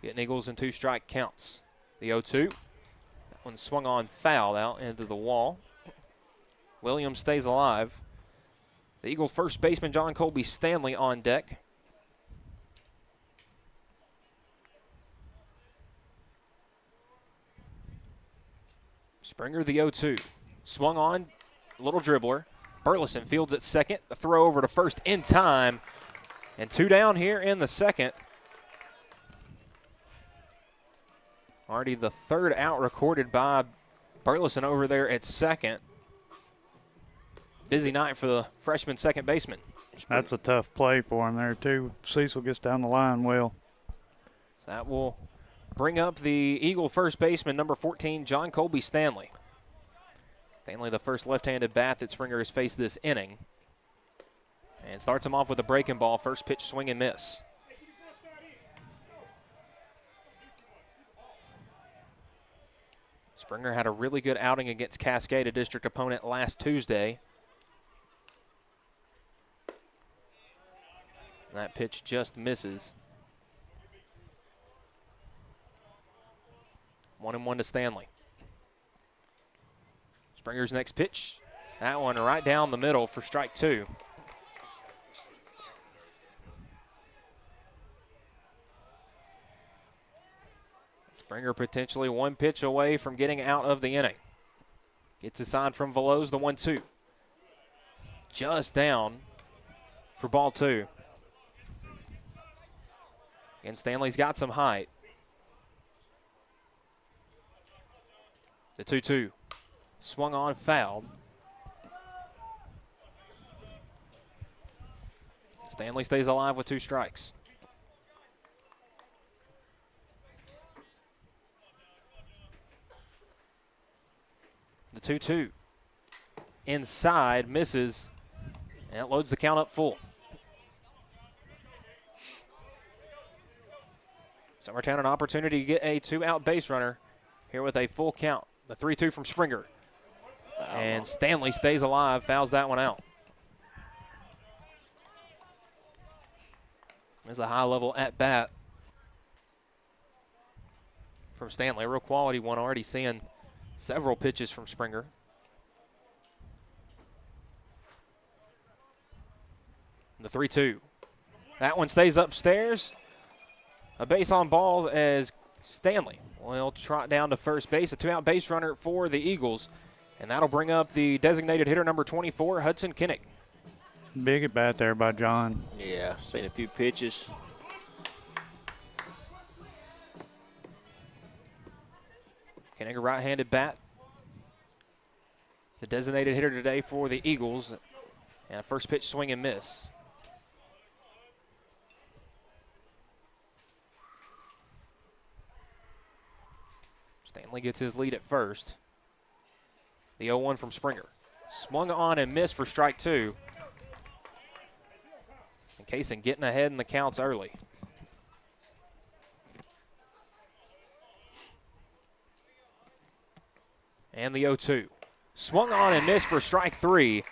Getting Eagles in 2 strike counts. The 0-2. That one swung on foul out into the wall. Williams stays alive. The Eagles' first baseman, John Colby Stanley, on deck. Springer the 0-2. Swung on, little dribbler. Burleson fields at second. The throw over to first in time. And 2 down here in the second. Already the 3rd out recorded by Burleson over there at second. Busy night for the freshman second baseman. That's a tough play for him there, too. Cecil gets down the line well. That will bring up the Eagle first baseman, number 14, John Colby Stanley. Stanley, the first left-handed bat that Springer has faced this inning. And starts him off with a breaking ball. First pitch, swing and miss. Springer had a really good outing against Cascade, a district opponent, last Tuesday. That pitch just misses. 1-1 to Stanley. Springer's next pitch. That one right down the middle for strike 2. Springer potentially 1 pitch away from getting out of the inning. Gets a sign from Veloz, the 1-2. Just down for ball 2. And Stanley's got some height. The 2-2. Swung on, fouled. Stanley stays alive with 2 strikes. The 2-2. Inside, misses. And it loads the count up full. Summertown an opportunity to get a 2-out base runner here with a full count. The 3-2 from Springer. And Stanley stays alive, fouls that one out. There's a high-level at-bat from Stanley. A real quality one, already seeing several pitches from Springer. The 3-2. That one stays upstairs. A base on balls as Stanley will trot down to first base. A 2-out base runner for the Eagles. And that'll bring up the designated hitter, number 24, Hudson Kinnick. Big at bat there by John. Yeah, seen a few pitches. Kinnick, a right-handed bat. The designated hitter today for the Eagles. And a first pitch swing and miss. Stanley gets his lead at first. The 0-1 from Springer. Swung on and missed for strike 2. And Kaysen getting ahead in the counts early. And the 0-2. Swung on and missed for strike 3.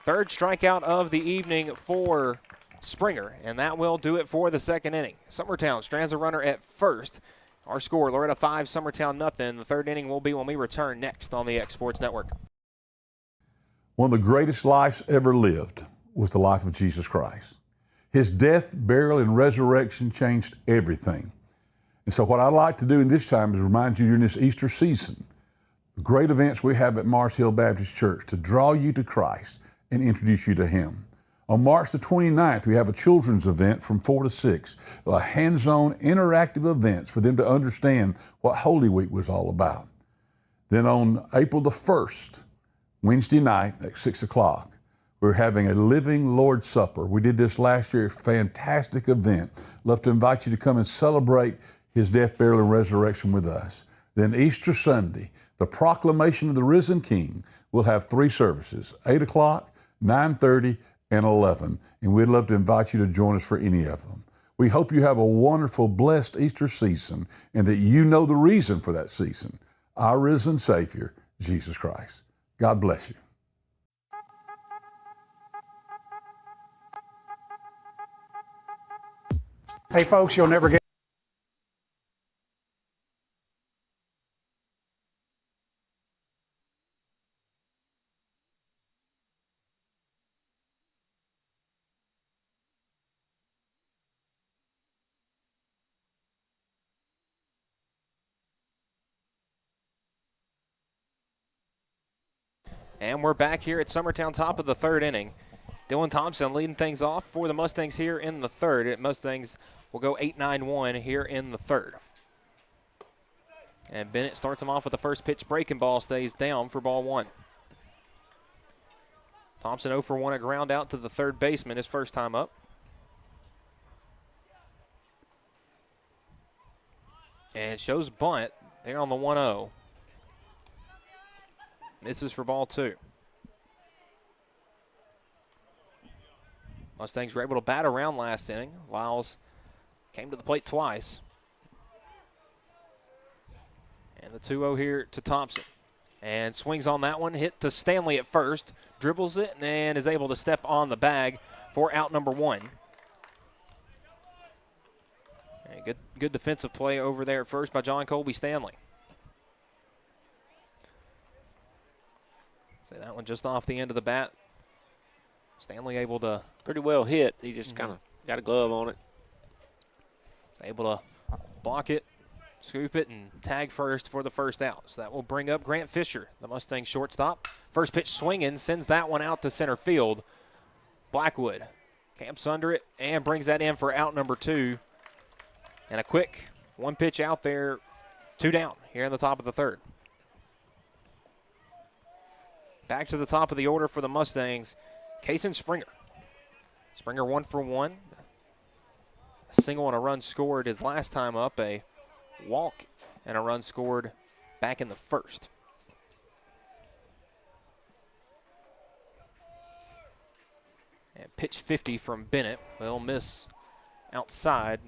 3rd strikeout of the evening for Springer. And that will do it for the second inning. Summertown strands a runner at first. Our score, Loretto 5, Summertown nothing. The 3rd inning will be when we return next on the X Sports Network. One of the greatest lives ever lived was the life of Jesus Christ. His death, burial, and resurrection changed everything. And so what I'd like to do in this time is remind you during this Easter season, the great events we have at Mars Hill Baptist Church to draw you to Christ and introduce you to Him. On March the 29th, we have a children's event from 4 to 6, a hands-on interactive events for them to understand what Holy Week was all about. Then on April the 1st, Wednesday night at 6 o'clock, we're having a Living Lord's Supper. We did this last year, a fantastic event. Love to invite you to come and celebrate His death, burial, and resurrection with us. Then Easter Sunday, the proclamation of the risen King, we'll have 3 services, 8 o'clock, 9:30, and 11, and we'd love to invite you to join us for any of them. We hope you have a wonderful, blessed Easter season and that you know the reason for that season, our risen Savior, Jesus Christ. God bless you. Hey folks, you'll never get And we're back here at Summertown, top of the third inning. Dylan Thompson leading things off for the Mustangs here in the third. Mustangs will go 8-9-1 here in the third. And Bennett starts him off with the first pitch. Breaking ball stays down for ball one. Thompson 0 for 1, a ground out to the third baseman, his first time up. And shows bunt there on the 1-0. Misses for ball two. Mustangs were able to bat around last inning. Lyles came to the plate twice. And the 2-0 here to Thompson. And swings on that one, hit to Stanley at first. Dribbles it and is able to step on the bag for out number one. And good defensive play over there at first by John Colby Stanley. So that one just off the end of the bat. Stanley able to... Pretty well hit. He just kind of got a glove on it. Able to block it, scoop it, and tag first for the first out. So that will bring up Grant Fisher, the Mustang shortstop. First pitch swinging, sends that one out to center field. Blackwood camps under it and brings that in for out number two. And a quick one pitch out there, 2 down here in the top of the third. Back to the top of the order for the Mustangs, Kason Springer. Springer 1 for 1. A single and a run scored his last time up, a walk and a run scored back in the first. And pitch 50 from Bennett. Will miss outside.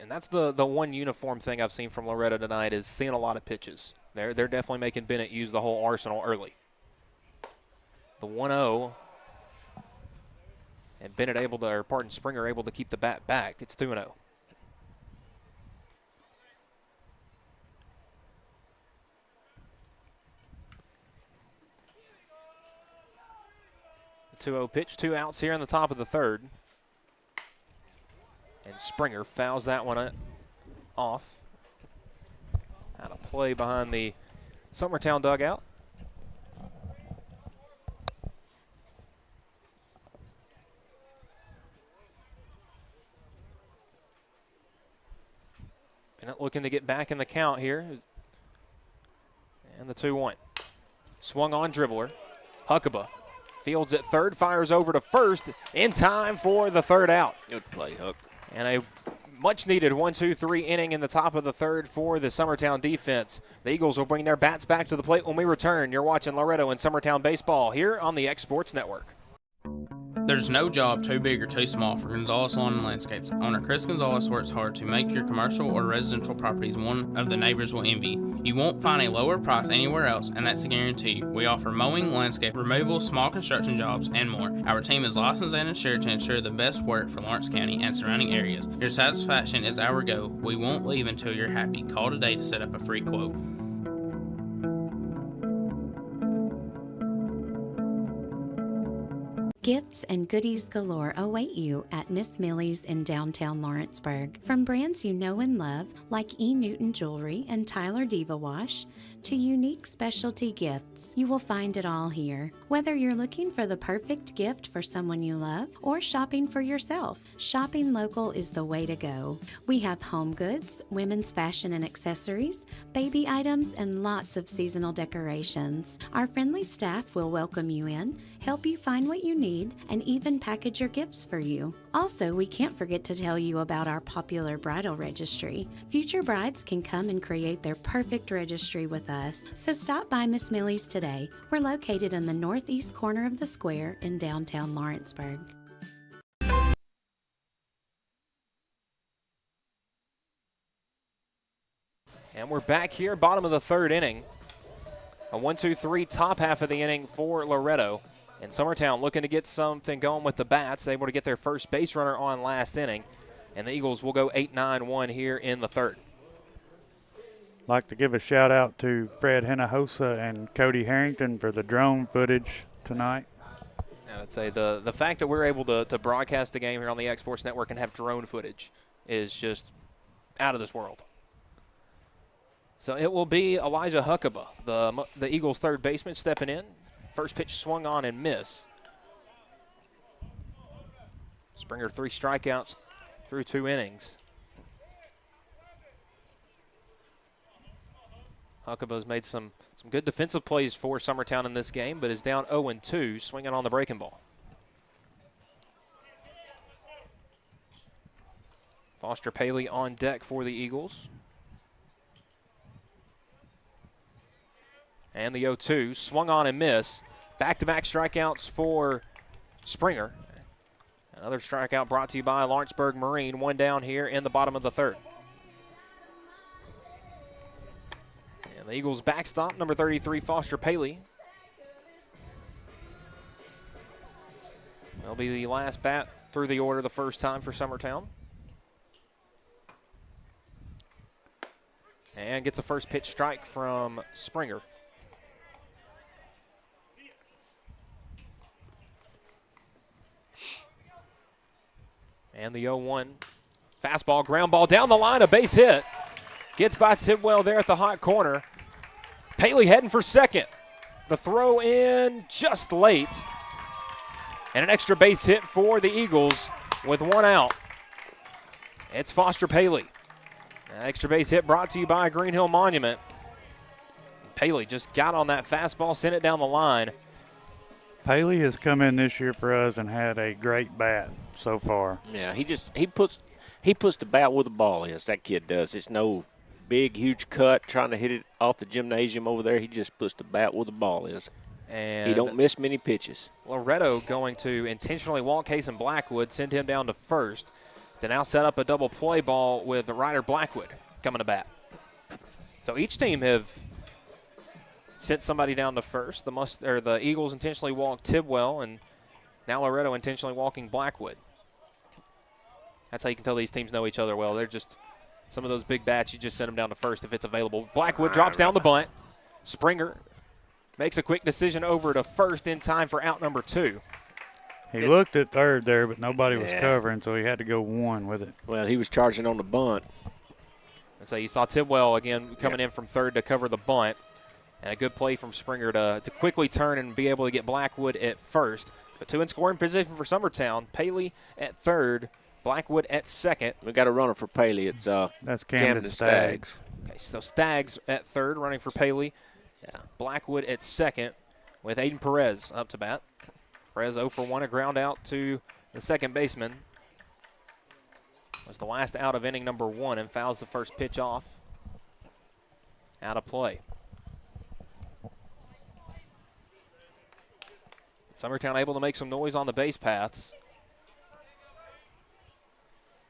And that's the one uniform thing I've seen from Loretto tonight is seeing a lot of pitches. They're definitely making Bennett use the whole arsenal early. The 1-0. And Bennett Springer able to keep the bat back. It's 2-0. The 2-0 pitch, 2 outs here in the top of the third. And Springer fouls that one off. Out of play behind the Summertown dugout. Bennett looking to get back in the count here. And the 2-1. Swung on dribbler. Huckabee fields at third, fires over to first in time for the third out. Good play, Huck. And a much-needed 1-2-3 inning in the top of the third for the Summertown defense. The Eagles will bring their bats back to the plate when we return. You're watching Loretto and Summertown baseball here on the X Sports Network. There's no job too big or too small for Gonzalez Lawn and Landscapes. Owner Chris Gonzalez works hard to make your commercial or residential properties one of the neighbors will envy. You won't find a lower price anywhere else, and that's a guarantee. We offer mowing, landscape removal, small construction jobs, and more. Our team is licensed and insured to ensure the best work for Lawrence County and surrounding areas. Your satisfaction is our goal. We won't leave until you're happy. Call today to set up a free quote. Gifts and goodies galore await you at Miss Millie's in downtown Lawrenceburg. From brands you know and love, like E. Newton Jewelry and Tyler Diva Wash, to unique specialty gifts, you will find it all here. Whether you're looking for the perfect gift for someone you love or shopping for yourself, shopping local is the way to go. We have home goods, women's fashion and accessories, baby items, and lots of seasonal decorations. Our friendly staff will welcome you in, help you find what you need, and even package your gifts for you. Also, we can't forget to tell you about our popular bridal registry. Future brides can come and create their perfect registry with us. So stop by Miss Millie's today. We're located in the northeast corner of the square in downtown Lawrenceburg. And we're back here, bottom of the third inning. A 1-2-3 top half of the inning for Loretto. And Summertown looking to get something going with the bats, able to get their first base runner on last inning. And the Eagles will go 8-9-1 here in the third. I'd like to give a shout out to Fred Hinojosa and Cody Harrington for the drone footage tonight. I'd say the fact that we're able to broadcast the game here on the X Sports Network and have drone footage is just out of this world. So it will be Elijah Huckaba, the Eagles' third baseman, stepping in. First pitch swung on and missed. Springer 3 strikeouts through 2 innings. Huckaba's made some good defensive plays for Summertown in this game, but is down 0-2, swinging on the breaking ball. Foster Paley on deck for the Eagles. And the 0-2, swung on and missed. Back-to-back strikeouts for Springer. Another strikeout brought to you by Lawrenceburg Marine. One down here in the bottom of the third. And the Eagles backstop, number 33, Foster Paley. That'll be the last bat through the order the first time for Summertown. And gets a first pitch strike from Springer. And the 0-1. Fastball, ground ball down the line, a base hit. Gets by Tidwell there at the hot corner. Paley heading for second. The throw in just late. And an extra base hit for the Eagles with 1 out. It's Foster Paley. An extra base hit brought to you by Green Hill Monument. Paley just got on that fastball, sent it down the line. Paley has come in this year for us and had a great bat so far. Yeah, he puts the bat where the ball is. That kid does. It's no big, huge cut trying to hit it off the gymnasium over there. He just puts the bat where the ball is. And he don't miss many pitches. Loretto going to intentionally walk Cason Blackwood, send him down to first. To now set up a double play ball with Ryder Blackwood coming to bat. So each team have sent somebody down to first. The Eagles intentionally walked Tidwell, and now Loretto intentionally walking Blackwood. That's how you can tell these teams know each other well. They're just some of those big bats, you just send them down to first if it's available. Blackwood drops down the bunt. Springer makes a quick decision over to first in time for out number 2. He looked at third there, but nobody was covering, so he had to go 1 with it. Well, he was charging on the bunt. And so you saw Tidwell again coming in from third to cover the bunt. And a good play from Springer to quickly turn and be able to get Blackwood at first. But 2 in scoring position for Summertown. Paley at third, Blackwood at second. We got a runner for Paley. It's that's Camden Staggs. Okay, so Staggs at third, running for Paley. Yeah. Blackwood at second with Aiden Perez up to bat. Perez 0 for 1, a ground out to the second baseman. Was the last out of inning number 1 and fouls the first pitch off. Out of play. Summertown able to make some noise on the base paths.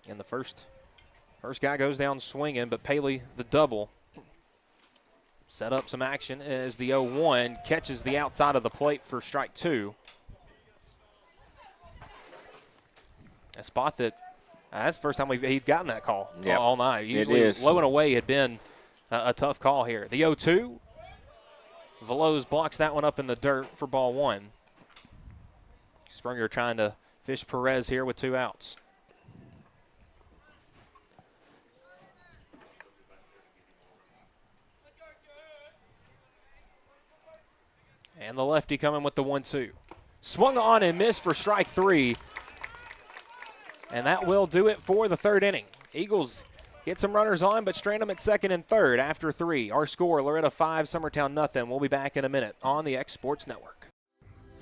And the first guy goes down swinging, but Paley, the double, set up some action as the 0-1 catches the outside of the plate for strike 2. A spot that's the first time he's gotten that call all night. Usually low and away had been a tough call here. The 0-2, Veloz blocks that one up in the dirt for ball 1. Springer trying to fish Perez here with 2 outs. And the lefty coming with the 1-2. Swung on and missed for strike 3. And that will do it for the third inning. Eagles get some runners on, but strand them at second and third after 3. Our score, Loretto 5, Summertown nothing. We'll be back in a minute on the X Sports Network.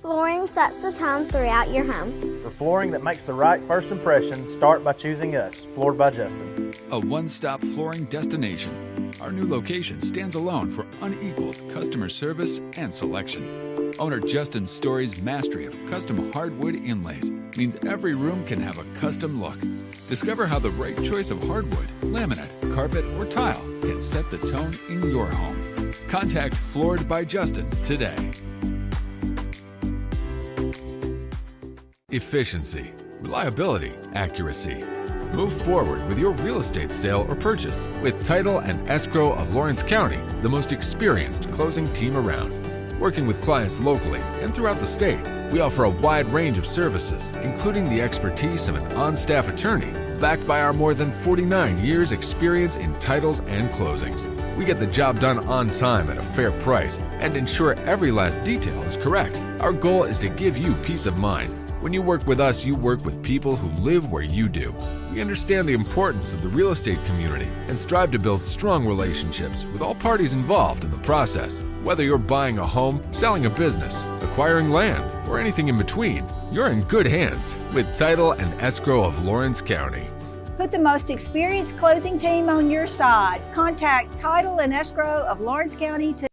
Flooring sets the tone throughout your home. For flooring that makes the right first impression, start by choosing us, Floored by Justin. A one-stop flooring destination. Our new location stands alone for unequaled customer service and selection. Owner Justin Story's mastery of custom hardwood inlays means every room can have a custom look. Discover how the right choice of hardwood, laminate, carpet, or tile can set the tone in your home. Contact Floored by Justin today. Efficiency, reliability, accuracy. Move forward with your real estate sale or purchase with Title and Escrow of Lawrence County, the most experienced closing team around. Working with clients locally and throughout the state, we offer a wide range of services, including the expertise of an on-staff attorney, backed by our more than 49 years experience in titles and closings. We get the job done on time at a fair price and ensure every last detail is correct. Our goal is to give you peace of mind. When you work with us, you work with people who live where you do. We understand the importance of the real estate community and strive to build strong relationships with all parties involved in the process. Whether you're buying a home, selling a business, acquiring land, or anything in between, you're in good hands with Title and Escrow of Lawrence County. Put the most experienced closing team on your side. Contact Title and Escrow of Lawrence County today.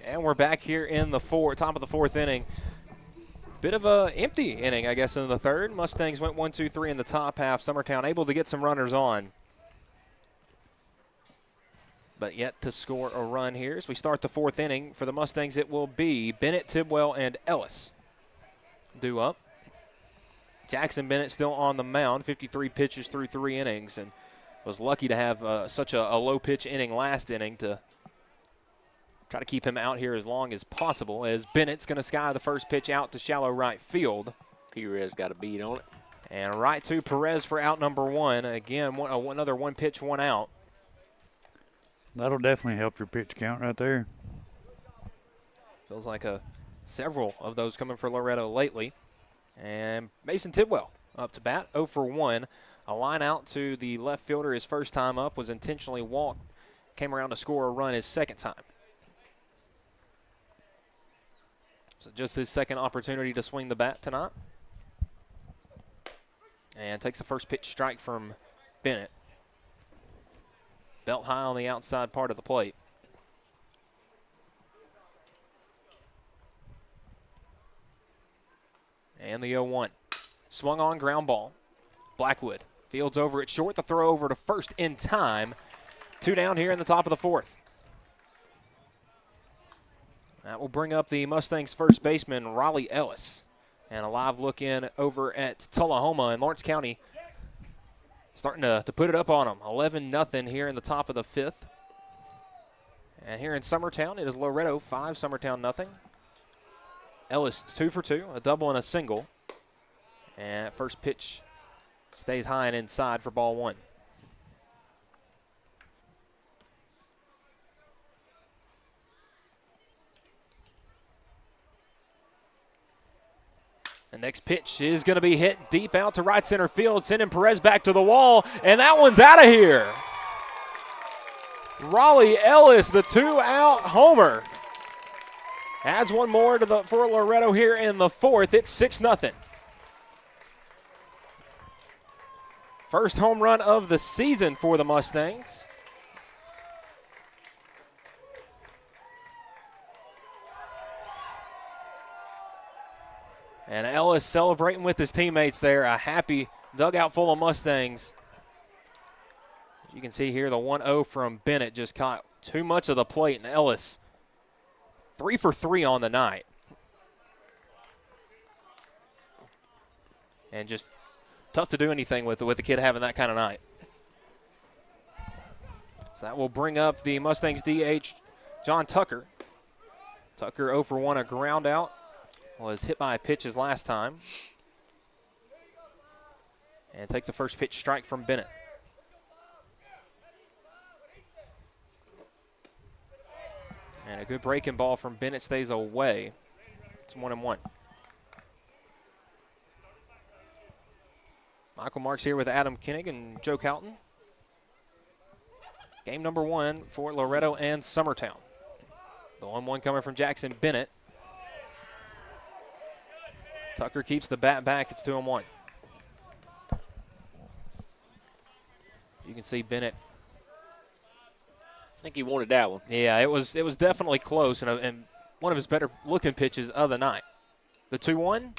And we're back here in the top of the fourth inning. Bit of a empty inning, I guess, in the third. Mustangs went 1-2-3 in the top half. Summertown able to get some runners on, but yet to score a run here. As we start the fourth inning for the Mustangs, it will be Bennett, Tidwell, and Ellis due up. Jackson Bennett still on the mound, 53 pitches through 3 innings, and was lucky to have such a low-pitch inning last inning to try to keep him out here as long as possible, as Bennett's going to sky the first pitch out to shallow right field. Perez got a beat on it. And right to Perez for out number 1. Again, another one pitch, 1 out. That'll definitely help your pitch count right there. Feels like several of those coming for Loretto lately. And Mason Tidwell up to bat, 0 for 1. A line out to the left fielder his first time up, was intentionally walked. Came around to score a run his second time. So just his second opportunity to swing the bat tonight. And takes the first pitch strike from Bennett. Belt high on the outside part of the plate. And the 0-1. Swung on, ground ball. Blackwood fields over at short. The throw over to first in time. 2 down here in the top of the fourth. That will bring up the Mustangs' first baseman, Raleigh Ellis. And a live look in over at Tullahoma in Lawrence County. Starting to put it up on them. 11-0 here in the top of the fifth. And here in Summertown, it is Loretto 5, Summertown 0. Ellis 2 for 2, a double and a single. And first pitch stays high and inside for ball 1. The next pitch is going to be hit deep out to right center field, sending Perez back to the wall, and that one's out of here. Raleigh Ellis, the 2-out homer, adds one more for Loretto here in the fourth. It's 6-0. First home run of the season for the Mustangs. And Ellis celebrating with his teammates there. A happy dugout full of Mustangs. As you can see here, the 1-0 from Bennett just caught too much of the plate, and Ellis 3 for 3 on the night. And just tough to do anything with the kid having that kind of night. So that will bring up the Mustangs DH, John Tucker. Tucker 0 for 1, a ground out. Was hit by a pitch his last time. And takes the first pitch strike from Bennett. And a good breaking ball from Bennett stays away. It's 1-1. Michael Marks here with Adam Koenig and Joe Calton. Game number 1 for Loretto and Summertown. The 1-1 coming from Jackson Bennett. Tucker keeps the bat back. It's 2-1. You can see Bennett. I think he wanted that one. Yeah, it was definitely close and one of his better looking pitches of the night. The 2-1,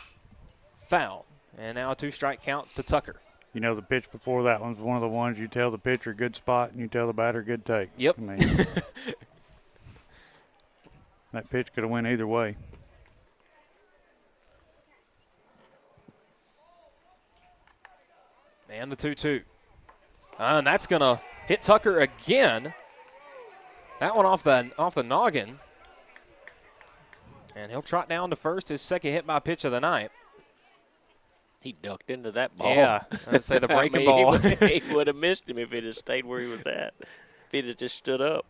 foul. And now a 2-strike count to Tucker. You know, the pitch before that one's one of the ones you tell the pitcher good spot and you tell the batter good take. Yep. I mean, that pitch could have went either way. And the 2-2. And that's going to hit Tucker again. That one off the noggin. And he'll trot down to first, his second hit by pitch of the night. He ducked into that ball. Yeah, I'd say the breaking I mean, ball. He would have missed him if it had stayed where he was at. If he'd have just stood up.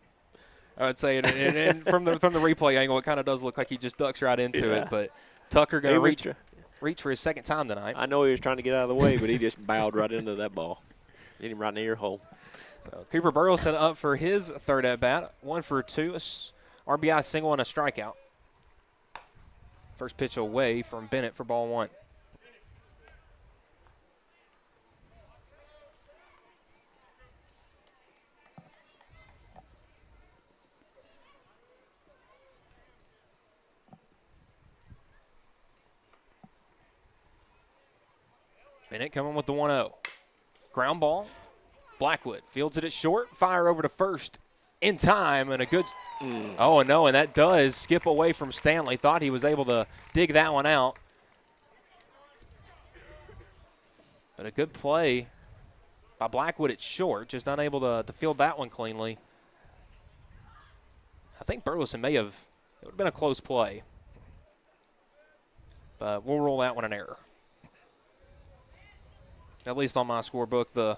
I would say, and from the replay angle, it kind of does look like he just ducks right into it. But Tucker going to reach for his second time tonight. I know he was trying to get out of the way, but he just bowed right into that ball. Hit him right near your hole. So Cooper Burleson up for his third at bat, 1 for 2, RBI single and a strikeout. First pitch away from Bennett for ball 1. Bennett coming with the 1-0. Ground ball. Blackwood fields it at short. Fire over to first in time, and a good oh, no, and that does skip away from Stanley. Thought he was able to dig that one out. But a good play by Blackwood at short, just unable to field that one cleanly. I think Burleson it would have been a close play. But we'll roll that one an error. At least on my scorebook, the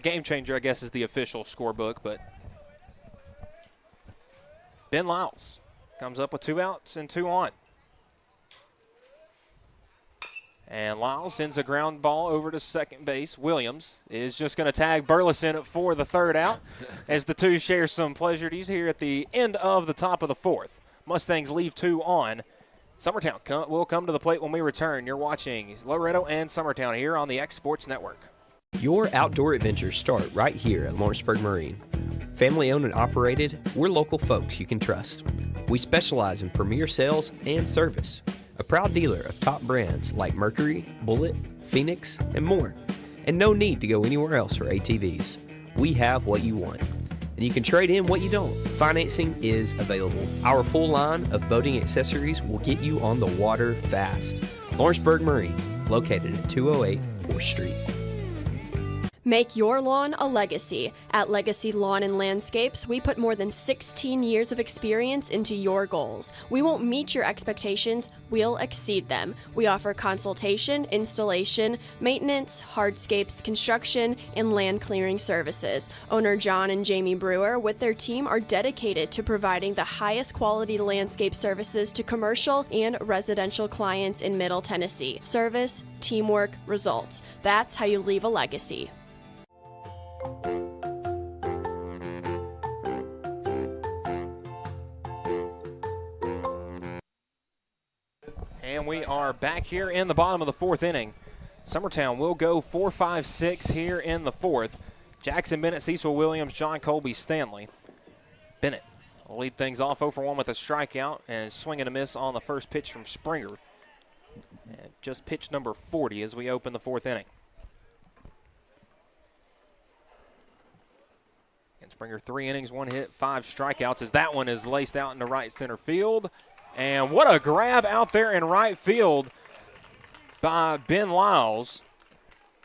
game changer, I guess, is the official scorebook. But Ben Lyles comes up with 2 outs and 2 on. And Lyles sends a ground ball over to second base. Williams is just going to tag Burleson for the third out as the two share some pleasures here at the end of the top of the fourth. Mustangs leave 2 on. Summertown will come to the plate when we return. You're watching Loretto and Summertown here on the X Sports Network. Your outdoor adventures start right here at Lawrenceburg Marine. Family owned and operated, we're local folks you can trust. We specialize in premier sales and service. A proud dealer of top brands like Mercury, Bullet, Phoenix, and more. And no need to go anywhere else for ATVs. We have what you want. And you can trade in what you don't. Financing is available. Our full line of boating accessories will get you on the water fast. Lawrenceburg Marine, located at 208 4th Street. Make your lawn a legacy. At Legacy Lawn and Landscapes, we put more than 16 years of experience into your goals. We won't meet your expectations, we'll exceed them. We offer consultation, installation, maintenance, hardscapes, construction, and land clearing services. Owner John and Jamie Brewer with their team are dedicated to providing the highest quality landscape services to commercial and residential clients in Middle Tennessee. Service, teamwork, results. That's how you leave a legacy. And we are back here in the bottom of the fourth inning. Summertown will go 4-5-6 here in the fourth. Jackson Bennett, Cecil Williams, John Colby, Stanley. Bennett will lead things off 0 for 1 with a strikeout and swing and a miss on the first pitch from Springer. And just pitch number 40 as we open the fourth inning. And Springer 3 innings, 1 hit, 5 strikeouts as that one is laced out into right center field. And what a grab out there in right field by Ben Lyles.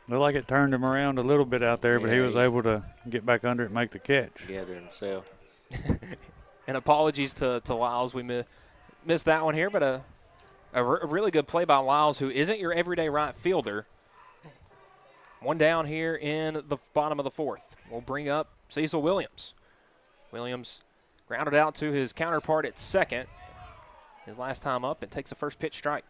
Looked like it turned him around a little bit out there, but he was able to get back under it and make the catch. Gather himself. And apologies to Lyles. We missed that one here, but a really good play by Lyles, who isn't your everyday right fielder. One down here in the bottom of the fourth. We'll bring up Cecil Williams. Williams grounded out to his counterpart at second. His last time up, and takes the first pitch strike.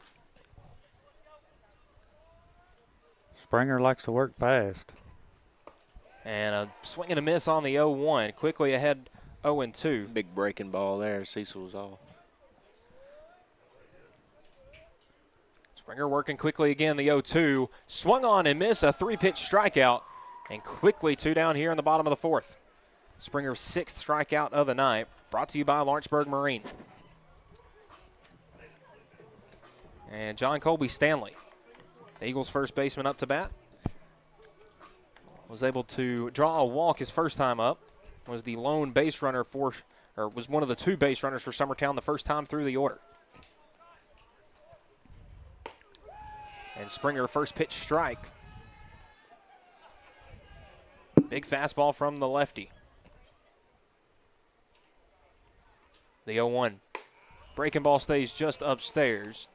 Springer likes to work fast. And a swing and a miss on the 0-1. Quickly ahead 0-2. Big breaking ball there. Cecil was off. Springer working quickly again, the 0-2. Swung on and missed, a 3-pitch strikeout. And quickly 2 down here in the bottom of the fourth. Springer's 6th strikeout of the night. Brought to you by Lawrenceburg Marine. And John Colby Stanley, the Eagles' first baseman, up to bat. Was able to draw a walk his first time up. Was the lone base runner was one of the 2 base runners for Summertown the first time through the order. And Springer, first pitch strike. Big fastball from the lefty. The 0-1. Breaking ball stays just upstairs.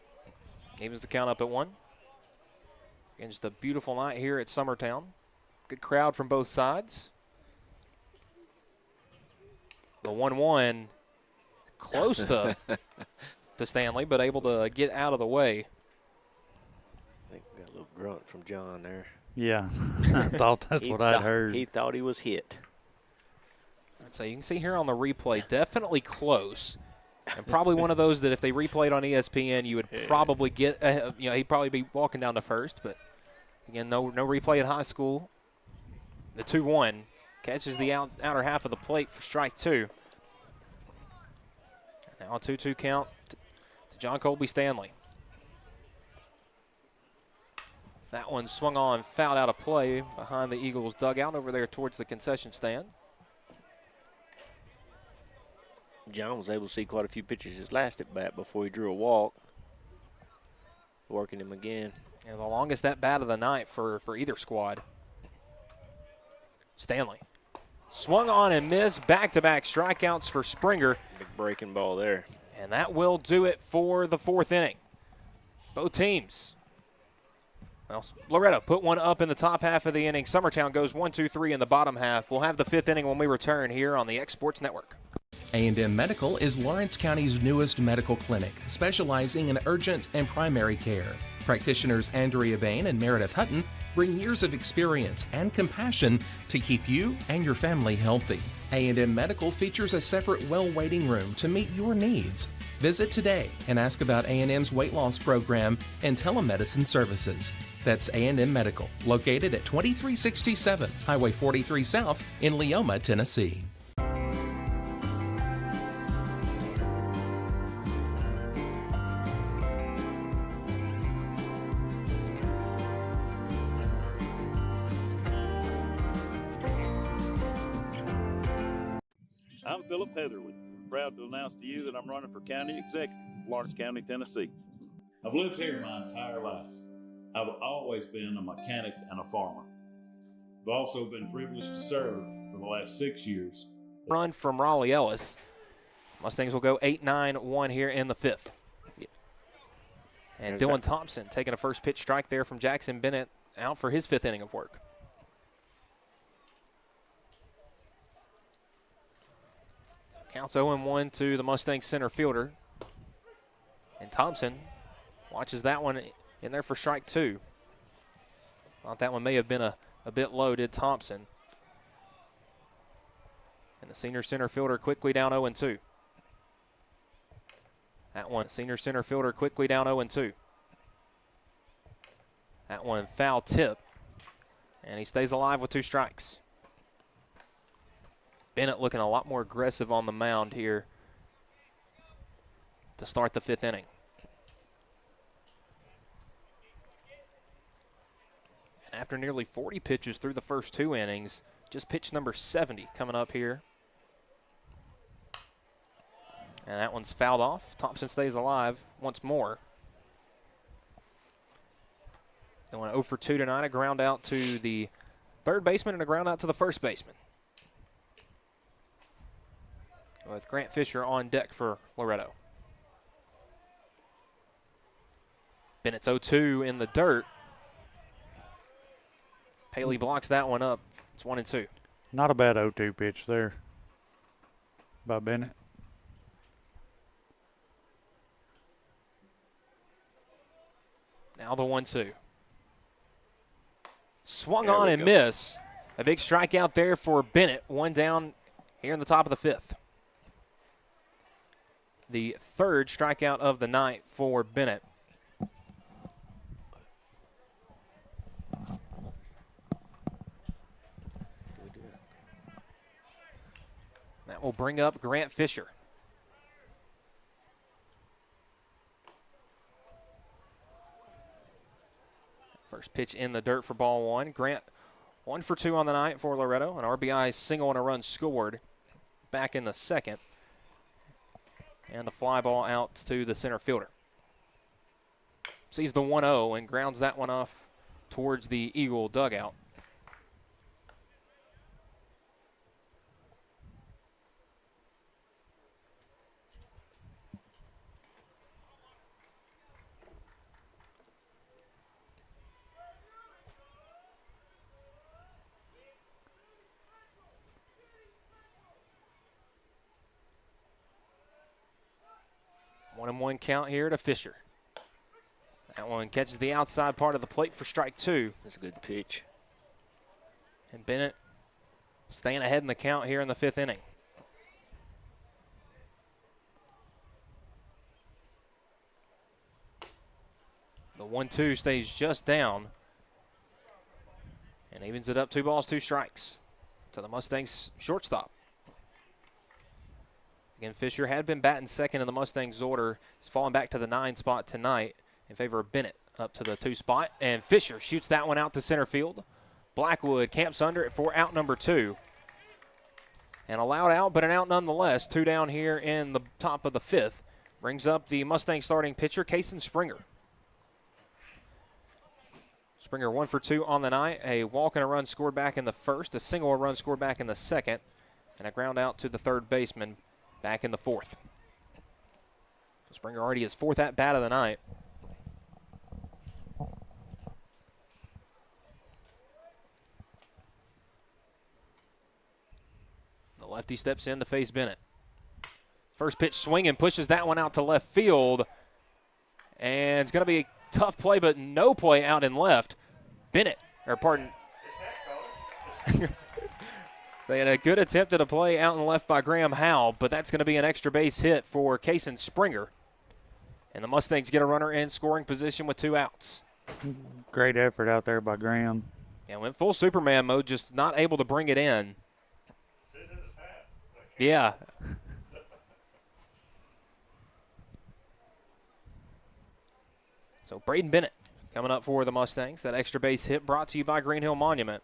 Evens the count up at 1. Again, just a beautiful night here at Summertown. Good crowd from both sides. The 1-1 close to Stanley, but able to get out of the way. I think we got a little grunt from John there. Yeah, I thought that's what I'd heard. He thought he was hit. So you can see here on the replay, definitely close. And probably one of those that if they replayed on ESPN, you would probably get, he'd probably be walking down to first. But, again, no replay at high school. The 2-1 catches the outer half of the plate for strike 2. Now a 2-2 count to John Colby Stanley. That one swung on, fouled out of play behind the Eagles' dugout over there towards the concession stand. John was able to see quite a few pitches his last at bat before he drew a walk. Working him again. And the longest at bat of the night for either squad. Stanley swung on and missed. Back-to-back strikeouts for Springer. Big breaking ball there. And that will do it for the 4th inning. Both teams. Well, Loretto put one up in the top half of the inning. Summertown goes 1-2-3 in the bottom half. We'll have the 5th inning when we return here on the X Sports Network. A&M Medical is Lawrence County's newest medical clinic, specializing in urgent and primary care. Practitioners Andrea Bain and Meredith Hutton bring years of experience and compassion to keep you and your family healthy. A&M Medical features a separate well waiting room to meet your needs. Visit today and ask about A&M's weight loss program and telemedicine services. That's A&M Medical, located at 2367 Highway 43 South in Leoma, Tennessee. I'm Philip Heatherly. Proud to announce to you that I'm running for county executive, Lawrence County, Tennessee. I've lived here my entire life. I've always been a mechanic and a farmer. I've also been privileged to serve for the last 6 years. Run from Raleigh Ellis. Mustangs will go 8-9-1 here in the 5th. And Dylan Thompson taking a first pitch strike there from Jackson Bennett, out for his 5th inning of work. Counts 0-1 to the Mustangs center fielder. And Thompson watches that one in there for strike 2. Thought that one may have been a bit low, did Thompson. And the senior center fielder quickly down 0-2. That one, senior center fielder quickly down 0-2. That one foul tip. And he stays alive with 2 strikes. Bennett looking a lot more aggressive on the mound here to start the 5th inning. And after nearly 40 pitches through the first 2 innings, just pitch number 70 coming up here. And that one's fouled off. Thompson stays alive once more. They went 0 for 2 tonight, a ground out to the 3rd baseman and a ground out to the 1st baseman. With Grant Fisher on deck for Loretto. Bennett's 0-2 in the dirt. Paley blocks that one up. It's 1-2. Not a bad 0-2 pitch there by Bennett. Now the 1-2. Swung on and miss. A big strikeout there for Bennett. 1 down here in the top of the 5th. The 3rd strikeout of the night for Bennett. That will bring up Grant Fisher. First pitch in the dirt for ball 1. Grant 1 for 2 on the night for Loretto. An RBI single and a run scored back in the 2nd. And a fly ball out to the center fielder. Sees the 1-0 and grounds that one off towards the Eagle dugout. 1-1 count here to Fisher. That one catches the outside part of the plate for strike 2. That's a good pitch. And Bennett staying ahead in the count here in the 5th inning. The 1-2 stays just down and evens it up 2 balls, 2 strikes to the Mustangs shortstop. Again, Fisher had been batting second in the Mustangs order. He's fallen back to the 9 spot tonight in favor of Bennett up to the 2 spot. And Fisher shoots that one out to center field. Blackwood camps under it for out number 2. And a loud out, but an out nonetheless. 2 down here in the top of the 5th. Brings up the Mustang starting pitcher, Kason Springer. Springer 1 for 2 on the night. A walk and a run scored back in the 1st. A single run scored back in the 2nd. And a ground out to the 3rd baseman back in the 4th. So Springer already his 4th at-bat of the night. The lefty steps in to face Bennett. First pitch swinging, pushes that one out to left field. And it's going to be a tough play, but no play out in left. Bennett, or pardon. They had a good attempt at a play out in left by Graham Howell, but that's going to be an extra base hit for Kason Springer. And the Mustangs get a runner in scoring position with 2 outs. Great effort out there by Graham. Yeah, went full Superman mode, just not able to bring it in. Yeah. So Braden Bennett coming up for the Mustangs. That extra base hit brought to you by Green Hill Monument.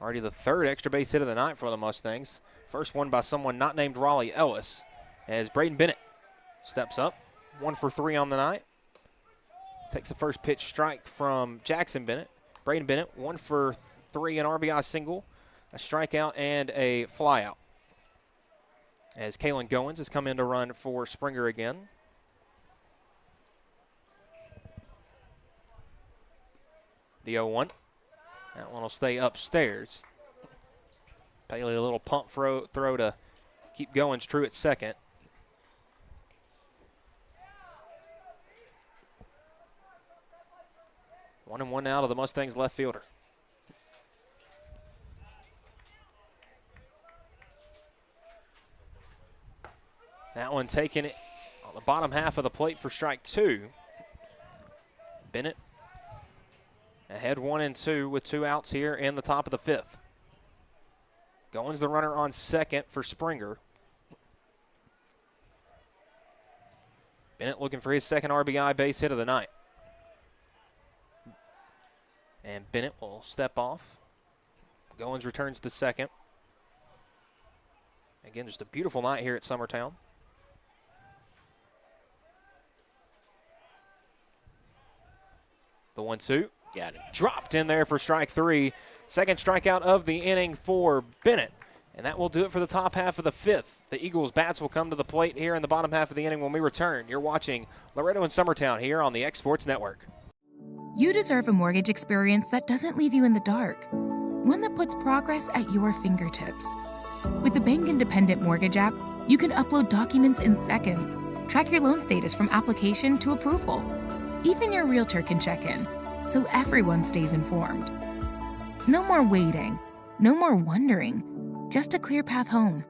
Already the 3rd extra base hit of the night for the Mustangs. First one by someone not named Raleigh Ellis, as Braden Bennett steps up. 1 for 3 on the night. Takes the first pitch strike from Jackson Bennett. Braden Bennett 1 for 3, an RBI single, a strikeout, and a flyout. As Kalen Goins has come in to run for Springer again. The 0-1. That one will stay upstairs. Bailey a little pump throw to keep Goins true at second. One and one out of the Mustangs left fielder. That one taking it on the bottom half of the plate for strike 2. Bennett ahead 1-2 with 2 outs here in the top of the 5th. Goins the runner on second for Springer. Bennett looking for his 2nd RBI base hit of the night. And Bennett will step off. Goins returns to second. Again, just a beautiful night here at Summertown. The 1-2. Got him. Dropped in there for strike 3. 2nd strikeout of the inning for Bennett. And that will do it for the top half of the 5th. The Eagles' bats will come to the plate here in the bottom half of the inning when we return. You're watching Loretto and Summertown here on the X-Sports Network. You deserve a mortgage experience that doesn't leave you in the dark. One that puts progress at your fingertips. With the Bank Independent Mortgage app, you can upload documents in seconds, track your loan status from application to approval. Even your realtor can check in, so everyone stays informed. No more waiting, no more wondering, just a clear path home.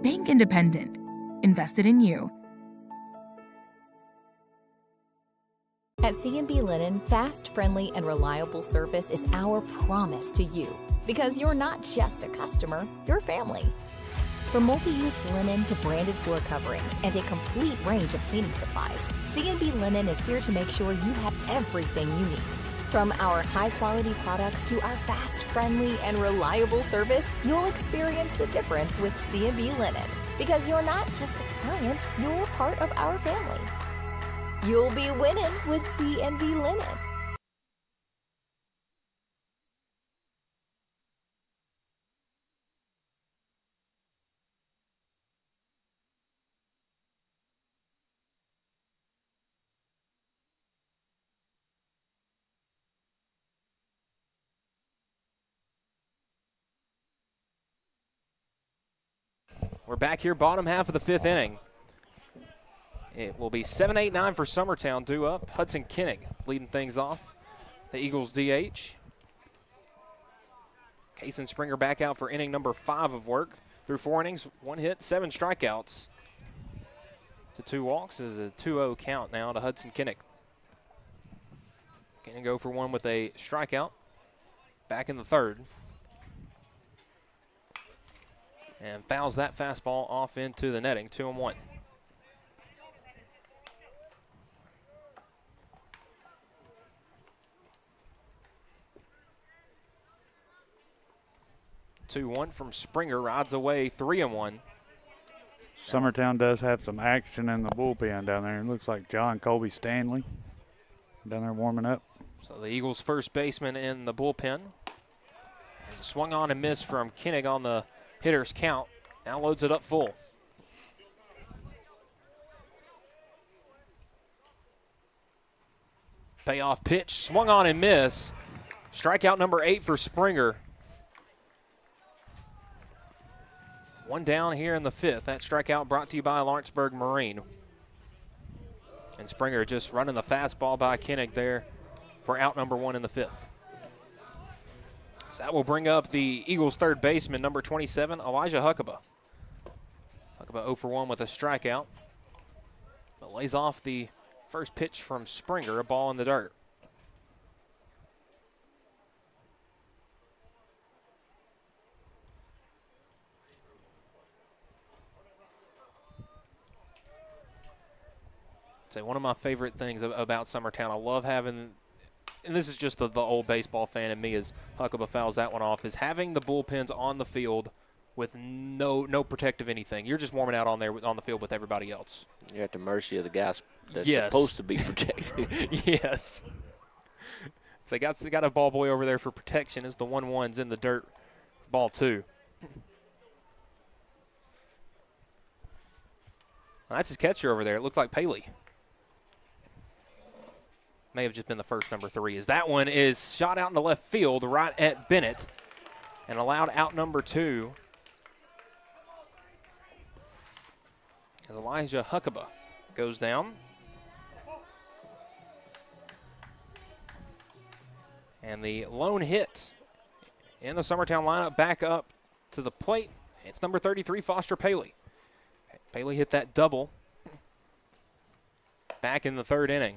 Bank Independent. Invested in you. At C&B Linen, fast, friendly, and reliable service is our promise to you. Because you're not just a customer, you're family. From multi-use linen to branded floor coverings and a complete range of cleaning supplies, C&B Linen is here to make sure you have everything you need. From our high-quality products to our fast, friendly, and reliable service, you'll experience the difference with C&B Linen. Because you're not just a client, you're part of our family. You'll be winning with C&B Linen. We're back here, bottom half of the 5th inning. It will be 7-8-9 for Summertown due up. Hudson Kinnick leading things off. The Eagles DH. Kason Springer back out for inning number 5 of work. Through 4 innings, 1 hit, 7 strikeouts. To 2 walks is a 2-0 count now to Hudson Kinnick. Can go for 1 with a strikeout. Back in the 3rd. And fouls that fastball off into the netting, 2-1. From Springer, rides away 3-1. Summertown does have some action in the bullpen down there. It looks like John Colby Stanley down there warming up. So the Eagles' first baseman in the bullpen. And swung on and missed from Kinnick on the hitter's count. Now loads it up full. Payoff pitch, swung on and miss. Strikeout number 8 for Springer. 1 down here in the 5th. That strikeout brought to you by Lawrenceburg Marine. And Springer just running the fastball by Kinnick there for out number 1 in the 5th. So that will bring up the Eagles' third baseman, number 27, Elijah Huckabee. Huckabee 0 for 1 with a strikeout. But lays off the first pitch from Springer, a ball in the dirt. Say one of my favorite things about Summertown, I love having, and this is just the old baseball fan in me, as Huckabee fouls that one off, is having the bullpens on the field with no protective anything. You're just warming out on there on the field with everybody else. You're at the mercy of the guys that's yes. supposed to be protected. Yes. So they got a ball boy over there for protection as the 1-1's in the dirt. Ball 2. Well, that's his catcher over there. It looks like Paley. May have just been the first number 3. As that one is shot out in the left field right at Bennett and allowed out number 2. As Elijah Huckabee goes down. And the lone hit in the Summertown lineup back up to the plate. It's number 33, Foster Paley. Paley hit that double back in the 3rd inning,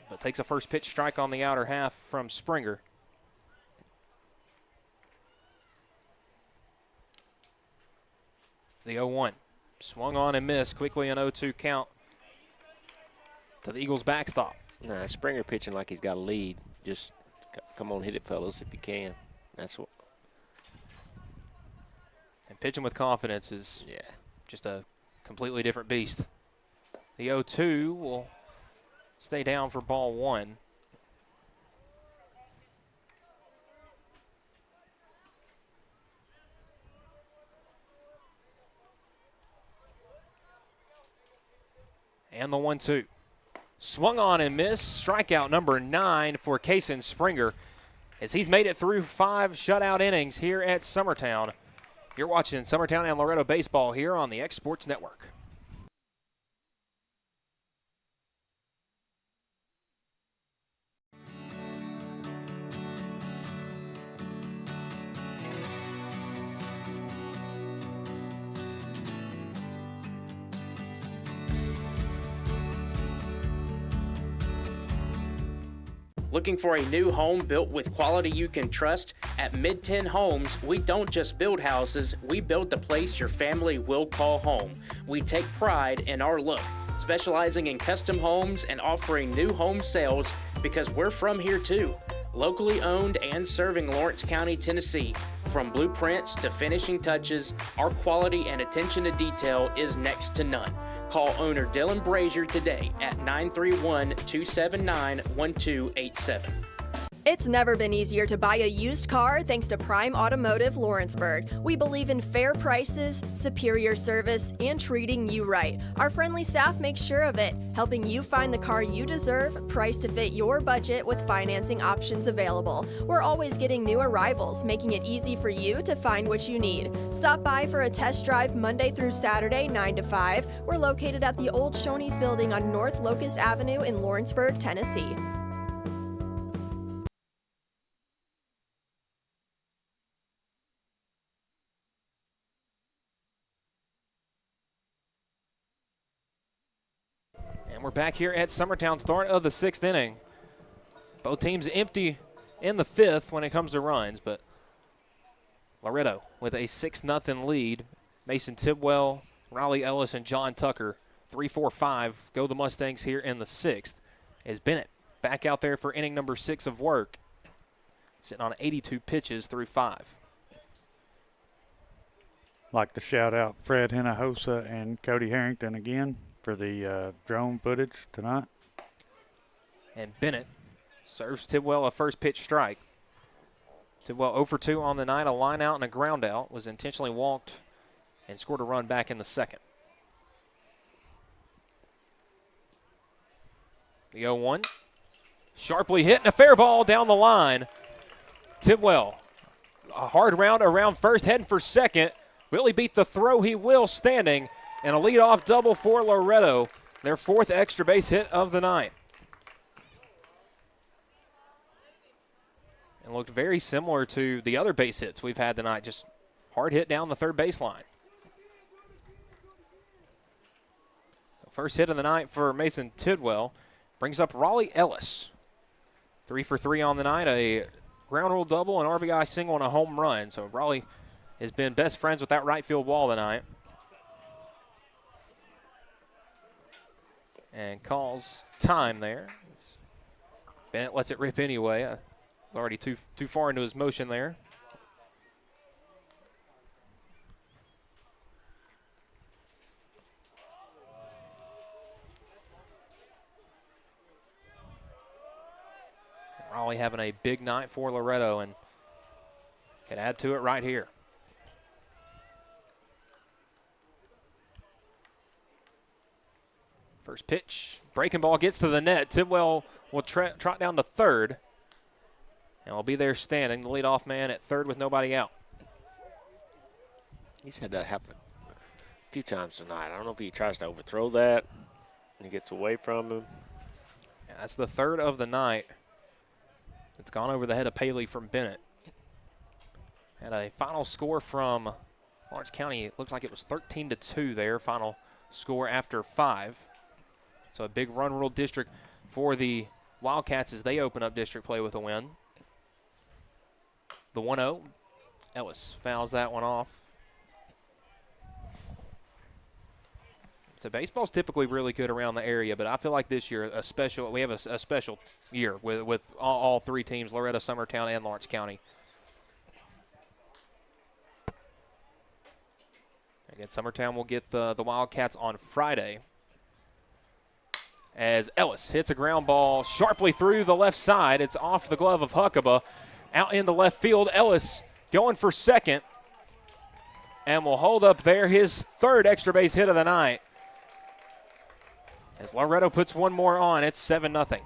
but takes a first pitch strike on the outer half from Springer. The 0-1. Swung on and missed. Quickly an 0-2 count to the Eagles' backstop. Nah, Springer pitching like he's got a lead. Just come on, hit it, fellas, if you can. That's what. And pitching with confidence is just a completely different beast. The 0-2 will stay down for ball 1. And the 1-2. Swung on and missed. Strikeout number 9 for Kason Springer, as he's made it through 5 shutout innings here at Summertown. You're watching Summertown and Loretto baseball here on the X Sports Network. Looking for a new home built with quality you can trust? At Mid-10 Homes, we don't just build houses, we build the place your family will call home. We take pride in our look, specializing in custom homes and offering new home sales because we're from here too. Locally owned and serving Lawrence County, Tennessee. From blueprints to finishing touches, our quality and attention to detail is next to none. Call owner Dylan Brazier today at 931-279-1287. It's never been easier to buy a used car thanks to Prime Automotive Lawrenceburg. We believe in fair prices, superior service, and treating you right. Our friendly staff makes sure of it, helping you find the car you deserve, priced to fit your budget with financing options available. We're always getting new arrivals, making it easy for you to find what you need. Stop by for a test drive Monday through Saturday, 9 to 5. We're located at the old Shoney's building on North Locust Avenue in Lawrenceburg, Tennessee. And we're back here at Summertown, start of the 6th inning. Both teams empty in the 5th when it comes to runs, but Loretto with a 6-0 lead. Mason Tidwell, Riley Ellis, and John Tucker, 3-4-5, go the Mustangs here in the 6th. As Bennett back out there for inning number 6 of work, sitting on 82 pitches through 5. Like to shout out Fred Hinojosa and Cody Harrington again for the drone footage tonight. And Bennett serves Tidwell a first pitch strike. Tidwell 0 for 2 on the night, a line out and a ground out, was intentionally walked and scored a run back in the 2nd. The 0-1, sharply hit and a fair ball down the line. Tidwell, a hard round around first, heading for second. Will he beat the throw? He will, standing. And a leadoff double for Loretto, their 4th extra base hit of the night. And looked very similar to the other base hits we've had tonight, just hard hit down the third baseline. So first hit of the night for Mason Tidwell brings up Raleigh Ellis. 3 for 3 on the night, a ground rule double, an RBI single, and a home run. So Raleigh has been best friends with that right field wall tonight. And calls time there. Bennett lets it rip anyway. He's already too far into his motion there. Raleigh having a big night for Loretto and can add to it right here. First pitch, breaking ball gets to the net. Tidwell will trot down to third. And will be there standing, the leadoff man at third with nobody out. He's had that happen a few times tonight. I don't know if he tries to overthrow that and he gets away from him. Yeah, that's the 3rd of the night. It's gone over the head of Paley from Bennett. And a final score from Lawrence County, it looks like it was 13-2 there, final score after 5. So a big run rule district for the Wildcats as they open up district play with a win. The 1-0, Ellis fouls that one off. So baseball's typically really good around the area, but I feel like this year we have a special year with all 3 teams, Loretto, Summertown, and Lawrence County. Again, Summertown will get the Wildcats on Friday. As Ellis hits a ground ball sharply through the left side. It's off the glove of Huckabee. Out in the left field, Ellis going for second. And will hold up there his 3rd extra base hit of the night. As Loretto puts one more on, it's 7-0.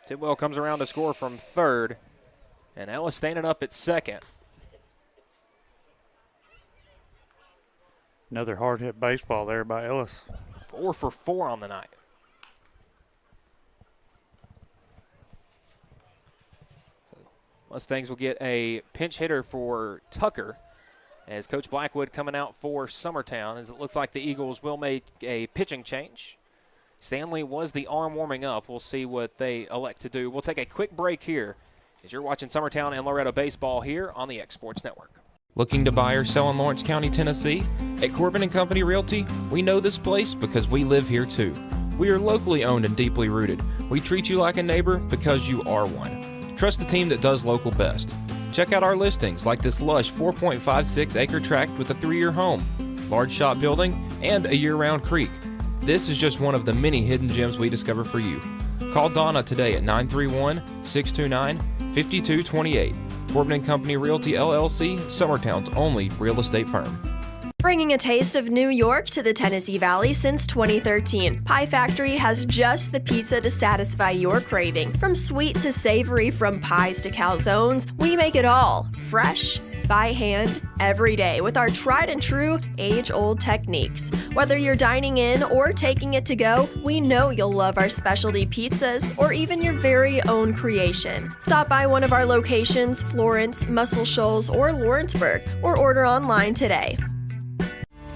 Tidwell comes around to score from third. And Ellis standing up at second. Another hard hit baseball there by Ellis. 4 for 4 on the night. So Mustangs will get a pinch hitter for Tucker as Coach Blackwood coming out for Summertown, as it looks like the Eagles will make a pitching change. Stanley was the arm warming up. We'll see what they elect to do. We'll take a quick break here as you're watching Summertown and Loretto baseball here on the X Sports Network. Looking to buy or sell in Lawrence County, Tennessee? At Corbin & Company Realty, we know this place because we live here too. We are locally owned and deeply rooted. We treat you like a neighbor because you are one. Trust the team that does local best. Check out our listings like this lush 4.56 acre tract with a 3-year home, large shop building, and a year-round creek. This is just one of the many hidden gems we discover for you. Call Donna today at 931-629-5228. Corbin & Company Realty LLC, Summertown's only real estate firm. Bringing a taste of New York to the Tennessee Valley since 2013, Pie Factory has just the pizza to satisfy your craving. From sweet to savory, from pies to calzones, we make it all fresh, by hand, every day with our tried and true age-old techniques. Whether you're dining in or taking it to go, we know you'll love our specialty pizzas or even your very own creation. Stop by one of our locations, Florence, Muscle Shoals, or Lawrenceburg, or order online today.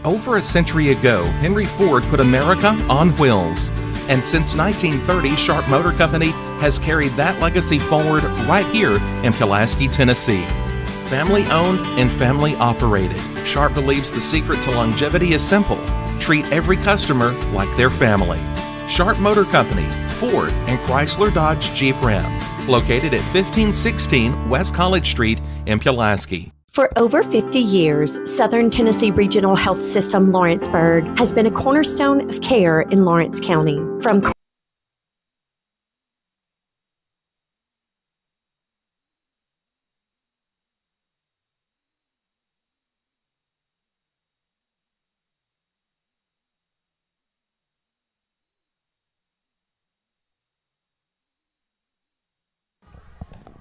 Over a century ago, Henry Ford put America on wheels. And since 1930, Sharp Motor Company has carried that legacy forward right here in Pulaski, Tennessee. Family owned and family operated, Sharp believes the secret to longevity is simple. Treat every customer like their family. Sharp Motor Company, Ford, and Chrysler Dodge Jeep Ram. Located at 1516 West College Street in Pulaski. For over 50 years, Southern Tennessee Regional Health System Lawrenceburg has been a cornerstone of care in Lawrence County. From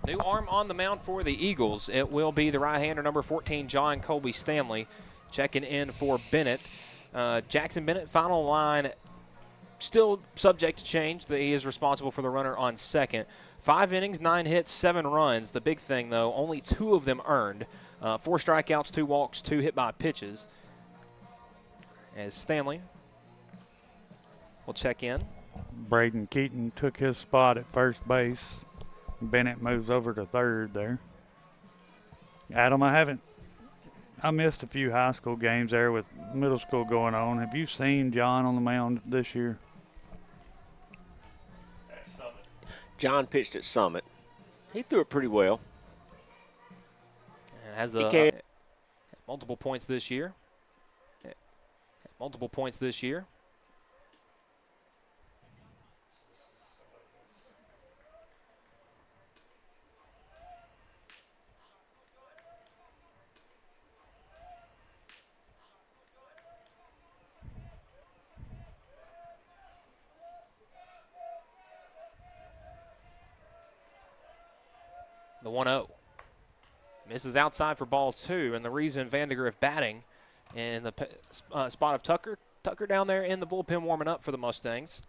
New arm on the mound for the Eagles. It will be the right-hander, number 14, John Colby Stanley, checking in for Bennett. Jackson Bennett, final line, still subject to change. He is responsible for the runner on second. 5 innings, 9 hits, 7 runs. The big thing, though, only 2 of them earned. 4 strikeouts, 2 walks, 2 hit by pitches. As Stanley will check in. Braden Keaton took his spot at first base. Bennett moves over to third there. Adam, I missed a few high school games there with middle school going on. Have you seen John on the mound this year? At Summit. John pitched at Summit. He threw it pretty well. And has multiple points this year. Multiple points this year. The 1-0. Misses outside for ball 2, and the reason Vandegrift batting in the spot of Tucker. Tucker down there in the bullpen warming up for the Mustangs.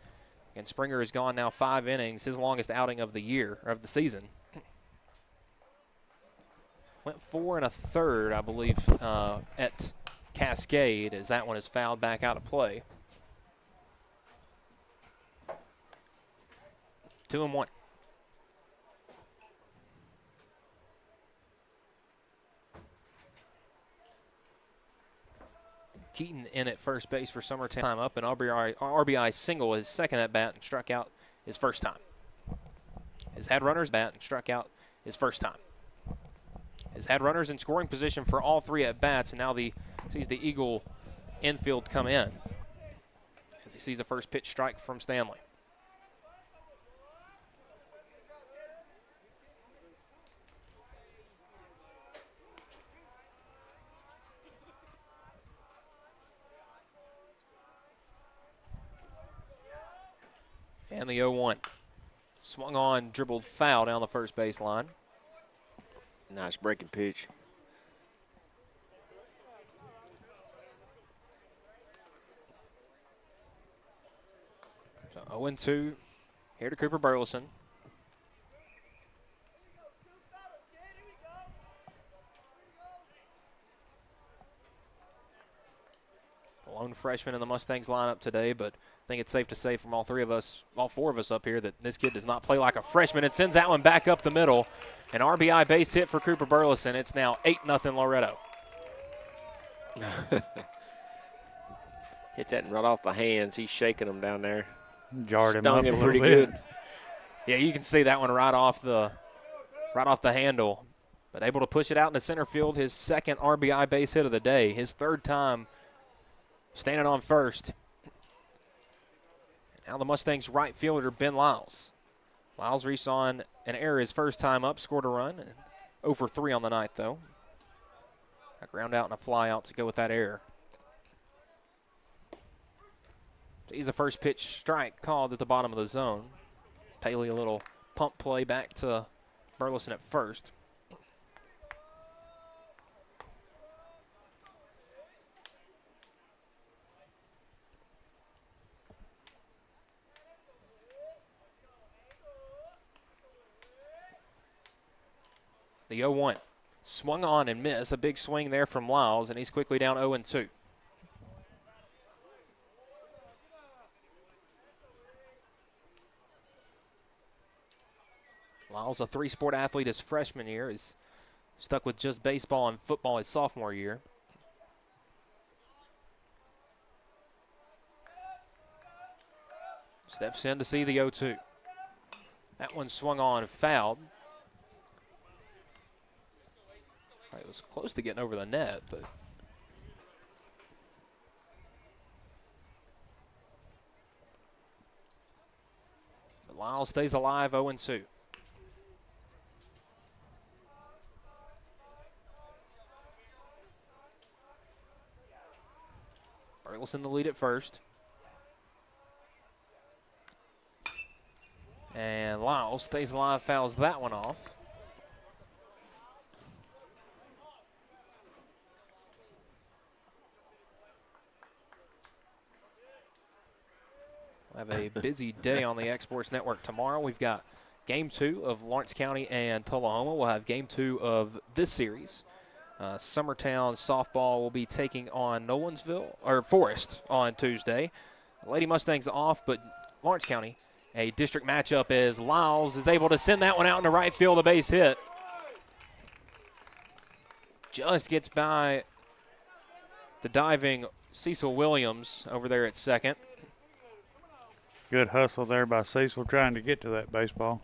And Springer has gone now 5 innings, his longest outing of the year, or of the season. Went 4 1/3, I believe, at Cascade, as that one is fouled back out of play. 2-1. Keaton in at first base for Summertown, up an RBI single, his second at bat, and struck out his first time. Has had runners bat and struck out his first time. Has had runners in scoring position for all 3 at bats, and now sees the Eagle infield come in as he sees a first pitch strike from Stanley. And the 0-1. Swung on, dribbled foul down the first base line. Nice breaking pitch. So 0-2 here to Cooper Burleson. The lone freshman in the Mustangs lineup today, but I think it's safe to say from all 4 of us up here that this kid does not play like a freshman. It sends that one back up the middle. An RBI base hit for Cooper Burleson. It's now 8-0 Loretto. Hit that right off the hands. He's shaking them down there. Jarred him Stung up him a pretty little bit. good. Yeah, you can see that one right off the handle. But able to push it out into center field. His second RBI base hit of the day. His 3rd time standing on first. Now the Mustangs right fielder, Ben Lyles. Lyles reached on an error his first time up, scored a run. 0 for 3 on the night, though. A ground out and a fly out to go with that error. So he's a first pitch strike called at the bottom of the zone. Paley a little pump play back to Burleson at first. The 0-1. Swung on and missed. A big swing there from Lyles, and he's quickly down 0-2. Lyles, a three-sport athlete his freshman year, is stuck with just baseball and football his sophomore year. Steps in to see the 0-2. That one swung on and fouled. It was close to getting over the net, but Lyles stays alive, 0-2. Burleson the lead at first. And Lyles stays alive, fouls that one off. Have a busy day on the Exports Network tomorrow. We've got Game 2 of Lawrence County and Tullahoma. We'll have Game 2 of this series. Summertown softball will be taking on Forest on Tuesday. Lady Mustangs off, but Lawrence County, a district matchup as Lyles is able to send that one out into right field, a base hit. Just gets by the diving Cecil Williams over there at second. Good hustle there by Cecil trying to get to that baseball.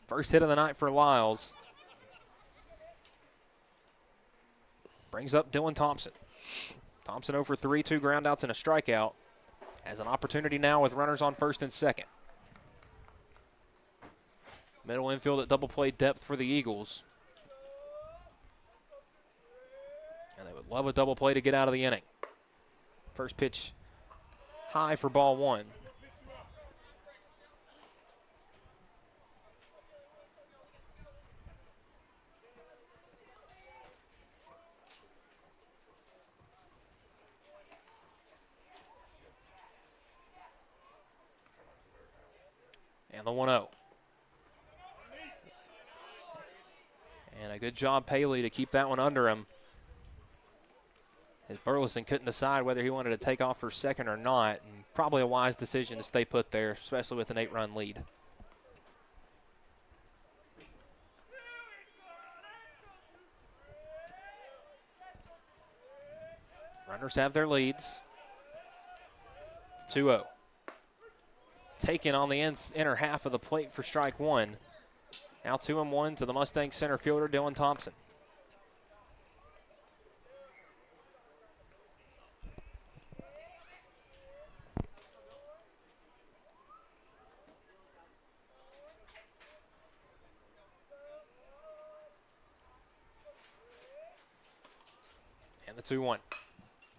First hit of the night for Lyles. Brings up Dylan Thompson. Thompson 0 for 3, 2 groundouts and a strikeout. Has an opportunity now with runners on first and second. Middle infield at double play depth for the Eagles. And they would love a double play to get out of the inning. First pitch high for ball one. And the 1-0. And a good job, Paley, to keep that one under him. As Burleson couldn't decide whether he wanted to take off for second or not, and probably a wise decision to stay put there, especially with an 8-run lead. Runners have their leads. 2-0. Taken on the inner half of the plate for strike one. Now 2-1 to the Mustang center fielder, Dylan Thompson. And the 2-1.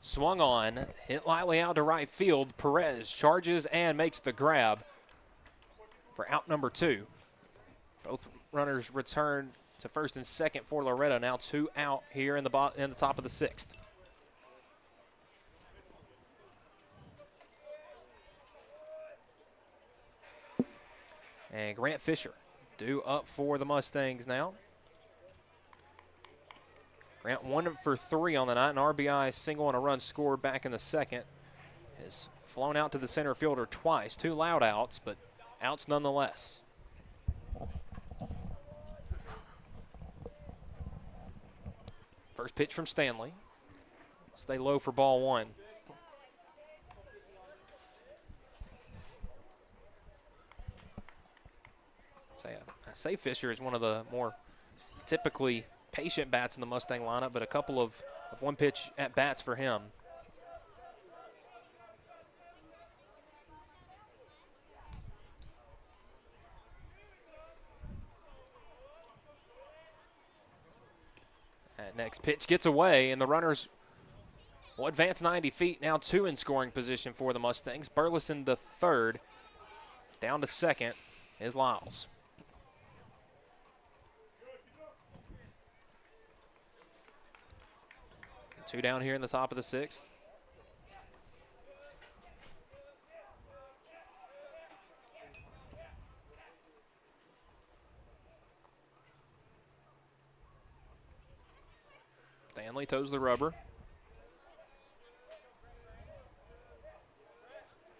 Swung on, hit lightly out to right field. Perez charges and makes the grab for out number 2. Both runners return to first and second for Loretto. Now 2 out here in the top of the 6th. And Grant Fisher due up for the Mustangs now. Grant 1 for 3 on the night, an RBI single and a run scored back in the second. Has flown out to the center fielder twice. 2 loud outs, but outs nonetheless. First pitch from Stanley. Stay low for ball one. So yeah, I say Fisher is one of the more typically patient bats in the Mustang lineup, but a couple of one-pitch at-bats for him. That next pitch gets away, and the runners will advance 90 feet. Now 2 in scoring position for the Mustangs. Burleson the third. Down to second is Lyles. Two down here in the top of the 6th. Stanley toes the rubber.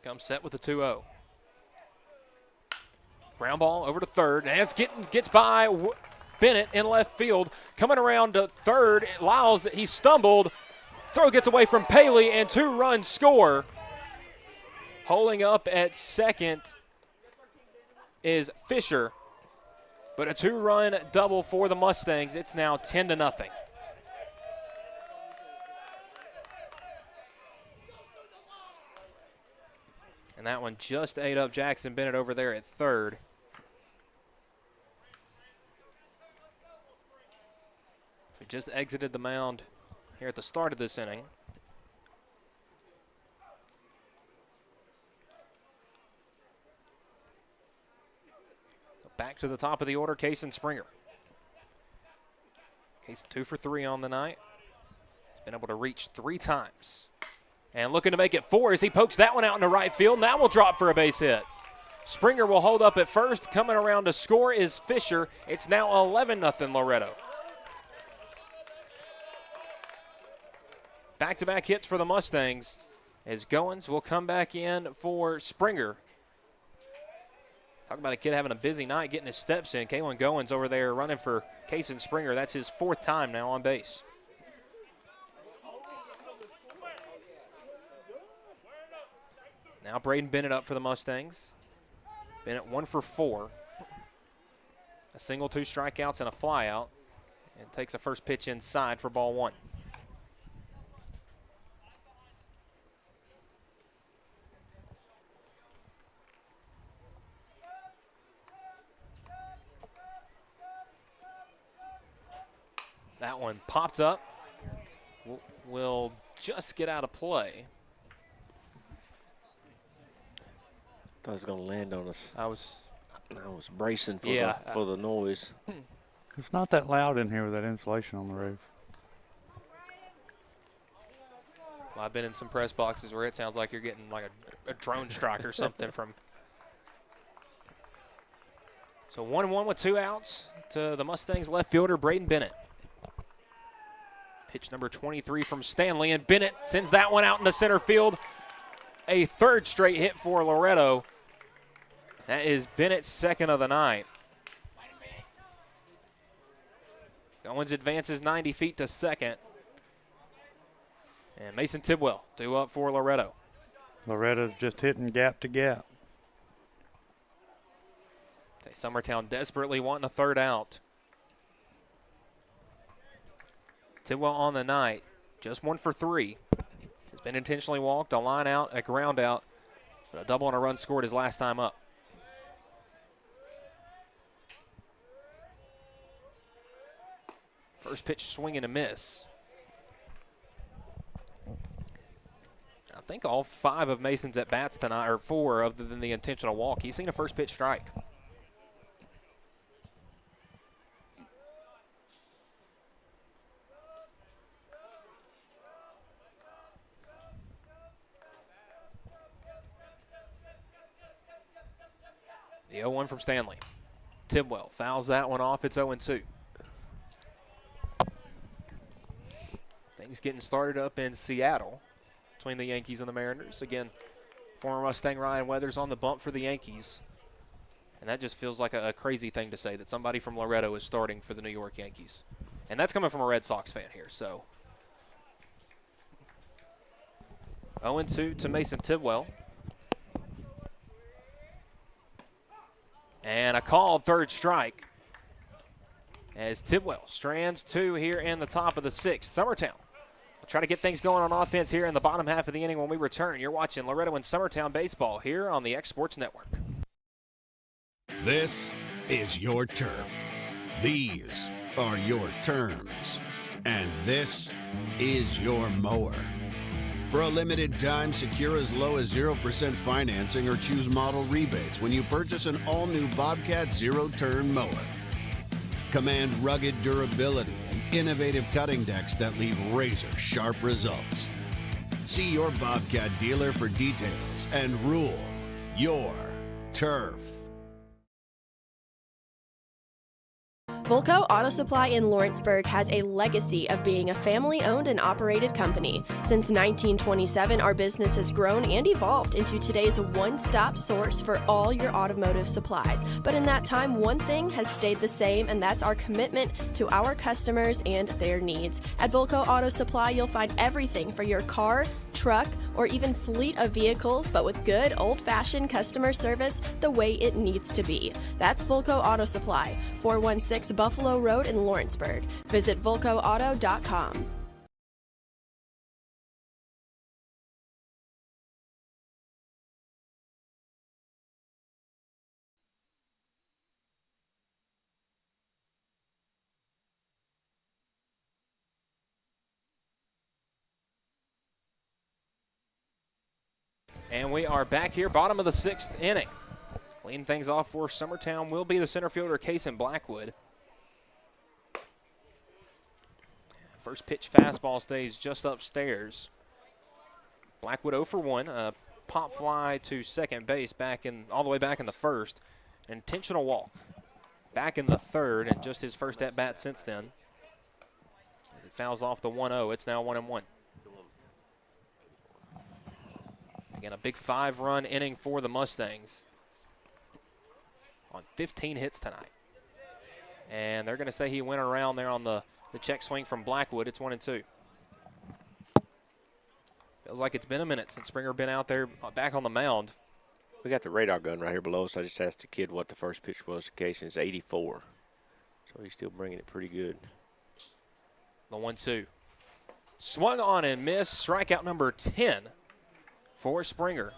Comes set with the 2-0. Ground ball over to third, and it's gets by Bennett in left field. Coming around to third, Lyles, he stumbled. Throw gets away from Paley, and 2-run score. Holding up at second is Fisher, but a 2-run double for the Mustangs. It's now 10-0. And that one just ate up Jackson Bennett over there at third. We just exited the mound here at the start of this inning. Back to the top of the order, Kaysen Springer. Kaysen 2 for 3 on the night. He's been able to reach 3 times. And looking to make it 4 as he pokes that one out into right field. Now will drop for a base hit. Springer will hold up at first. Coming around to score is Fisher. It's now 11-0 Loretto. Back-to-back hits for the Mustangs as Goins will come back in for Springer. Talk about a kid having a busy night getting his steps in. Kalen Goins over there running for Kaysen Springer. That's his 4th time now on base. Now Braden Bennett up for the Mustangs. Bennett 1 for 4. A single, 2 strikeouts, and a flyout. And takes a first pitch inside for ball 1. That one popped up. Will just get out of play. Thought it was going to land on us. I was bracing for, for the noise. It's not that loud in here with that insulation on the roof. Well, I've been in some press boxes where it sounds like you're getting like a drone strike or something from. So 1-1 with 2 outs to the Mustangs left fielder Braden Bennett. Pitch number 23 from Stanley, and Bennett sends that one out into center field. A 3rd straight hit for Loretto. That is Bennett's 2nd of the night. Goins advances 90 feet to second. And Mason Tidwell 2 up for Loretto. Loretto's just hitting gap to gap. Summertown desperately wanting a 3rd out. Tidwell on the night, just 1 for 3. Has been intentionally walked, a line out, a ground out, but a double and a run scored his last time up. First pitch swing and a miss. I think all 5 of Mason's at-bats tonight, or 4 other than the intentional walk. He's seen a first pitch strike. The 0-1 from Stanley. Tidwell fouls that one off. It's 0-2. Things getting started up in Seattle between the Yankees and the Mariners. Again, former Mustang Ryan Weathers on the bump for the Yankees. And that just feels like a crazy thing to say, that somebody from Loretto is starting for the New York Yankees. And that's coming from a Red Sox fan here. So 0-2 to Mason Tidwell. And a called 3rd strike as Tidwell strands 2 here in the top of the 6th. Summertown will try to get things going on offense here in the bottom half of the inning when we return. You're watching Loretto and Summertown baseball here on the X Sports Network. This is your turf. These are your terms. And this is your mower. For a limited time, secure as low as 0% financing or choose model rebates when you purchase an all-new Bobcat zero-turn mower. Command rugged durability and innovative cutting decks that leave razor-sharp results. See your Bobcat dealer for details and rule your turf. Volco Auto Supply in Lawrenceburg has a legacy of being a family-owned and operated company. Since 1927, our business has grown and evolved into today's one-stop source for all your automotive supplies. But in that time, one thing has stayed the same, and that's our commitment to our customers and their needs. At Volco Auto Supply, you'll find everything for your car, truck, or even fleet of vehicles, but with good old-fashioned customer service the way it needs to be. That's Volco Auto Supply, 416 Buffalo Road in Lawrenceburg. Visit VolcoAuto.com. And we are back here, bottom of the 6th inning. Leading things off for Summertown will be the center fielder, Cason Blackwood. First pitch fastball stays just upstairs. Blackwood 0 for 1. A pop fly to second base all the way back in the first. An intentional walk back in the third, and just his first at-bat since then. As it fouls off the 1-0, it's now 1-1. Again, a big 5-run inning for the Mustangs on 15 hits tonight. And they're going to say he went around there on the check swing from Blackwood. It's 1-2. Feels like it's been a minute since Springer been out there back on the mound. We got the radar gun right here below us. I just asked the kid what the first pitch was to Casey. It's 84. So he's still bringing it pretty good. The 1-2. Swung on and missed. Strikeout number 10 for Springer.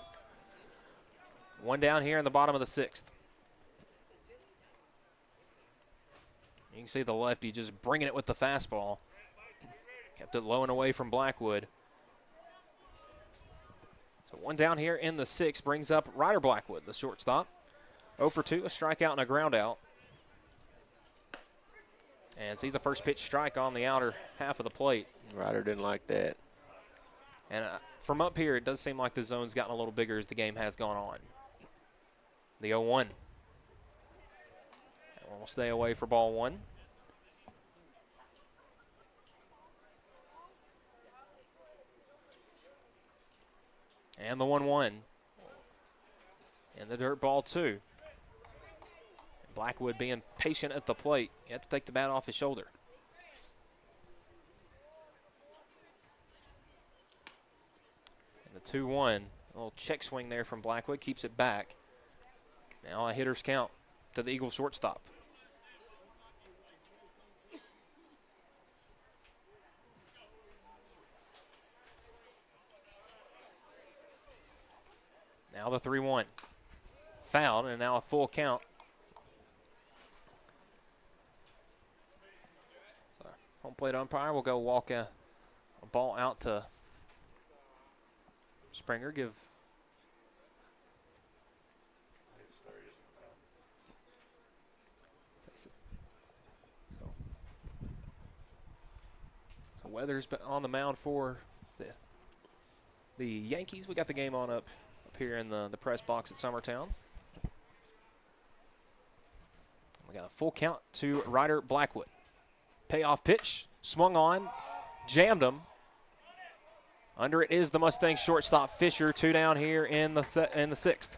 One down here in the bottom of the 6th. You can see the lefty just bringing it with the fastball. Kept it low and away from Blackwood. So one down here in the 6th brings up Ryder Blackwood, the shortstop. 0 for 2, a strikeout and a ground out. And sees a first pitch strike on the outer half of the plate. Ryder didn't like that. And from up here, it does seem like the zone's gotten a little bigger as the game has gone on. The 0-1. We'll stay away for ball 1. And the 1-1. And the dirt ball 2. Blackwood being patient at the plate. You have to take the bat off his shoulder. And the 2-1. A little check swing there from Blackwood. Keeps it back. Now a hitter's count to the Eagles shortstop. Now the 3-1. Fouled, and now a full count. So home plate umpire will go walk a ball out to Springer. So Weathers on the mound for the Yankees. We got the game on up here in the press box at Summertown. We got a full count to Ryder Blackwood. Payoff pitch, swung on, jammed him. Under it is the Mustang shortstop Fisher. 2 down here in the 6th.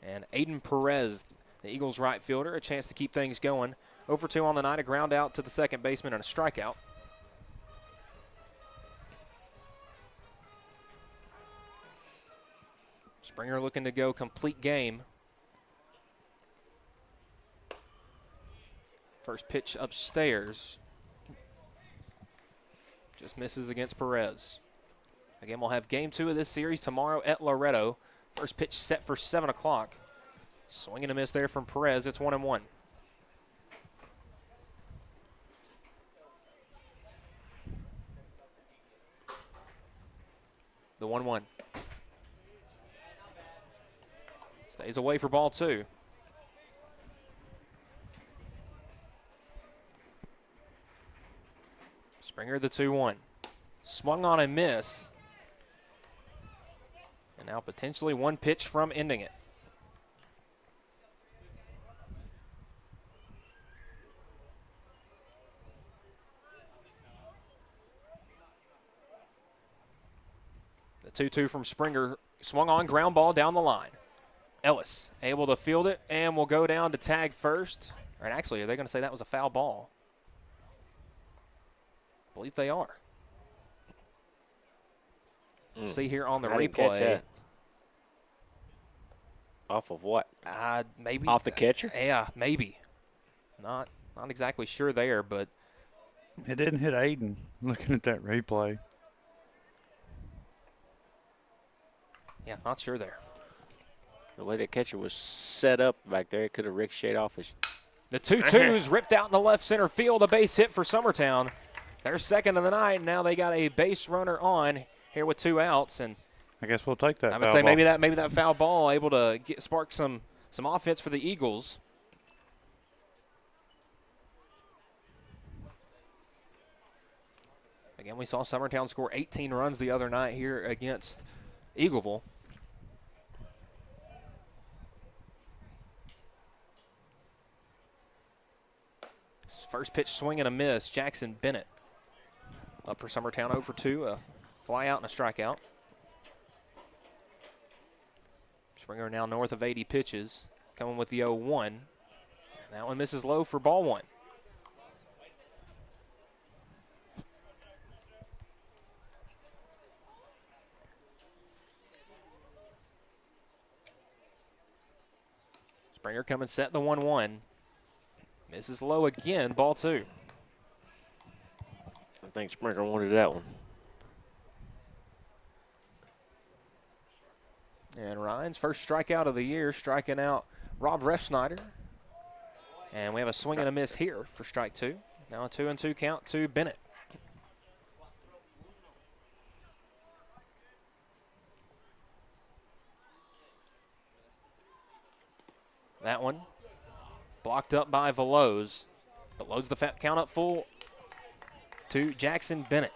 And Aiden Perez, the Eagles right fielder, a chance to keep things going. 0 for 2 on the night, a ground out to the second baseman and a strikeout. Springer looking to go complete game. First pitch upstairs. Just misses against Perez. Again, we'll have game 2 of this series tomorrow at Loretto. First pitch set for 7 o'clock. Swing and a miss there from Perez. It's 1-1. The 1-1. Stays away for ball 2. Springer the 2-1. Swung on a miss. And now potentially one pitch from ending it. The 2-2 from Springer. Swung on, ground ball down the line. Ellis able to field it and will go down to tag first. Or actually, are they going to say that was a foul ball? I believe they are. See here on the I didn't replay. catch that. Off of what? Maybe off the catcher. Yeah, maybe. Not exactly sure there, but it didn't hit Aiden. Looking at that replay. Yeah, not sure there. The way the catcher was set up back there, it could have ricocheted off his. The 2-2's ripped out in the left center field. A base hit for Summertown. They're second of the night. Now they got a base runner on here with 2 outs, and I guess we'll take that. I would say maybe that foul ball able to spark some offense for the Eagles. Again, we saw Summertown score 18 runs the other night here against Eagleville. First pitch swing and a miss. Jackson Bennett up for Summertown 0 for 2. A fly out and a strikeout. Springer now north of 80 pitches. Coming with the 0-1. That one misses low for ball 1. Springer coming set the 1-1. Misses low again, ball 2. I think Springer wanted that one. And Ryan's first strikeout of the year, striking out Rob Refsnyder. And we have a swing and a miss here for strike 2. Now a 2-2 count to Bennett. That one blocked up by Veloz, but loads the count up full to Jackson Bennett.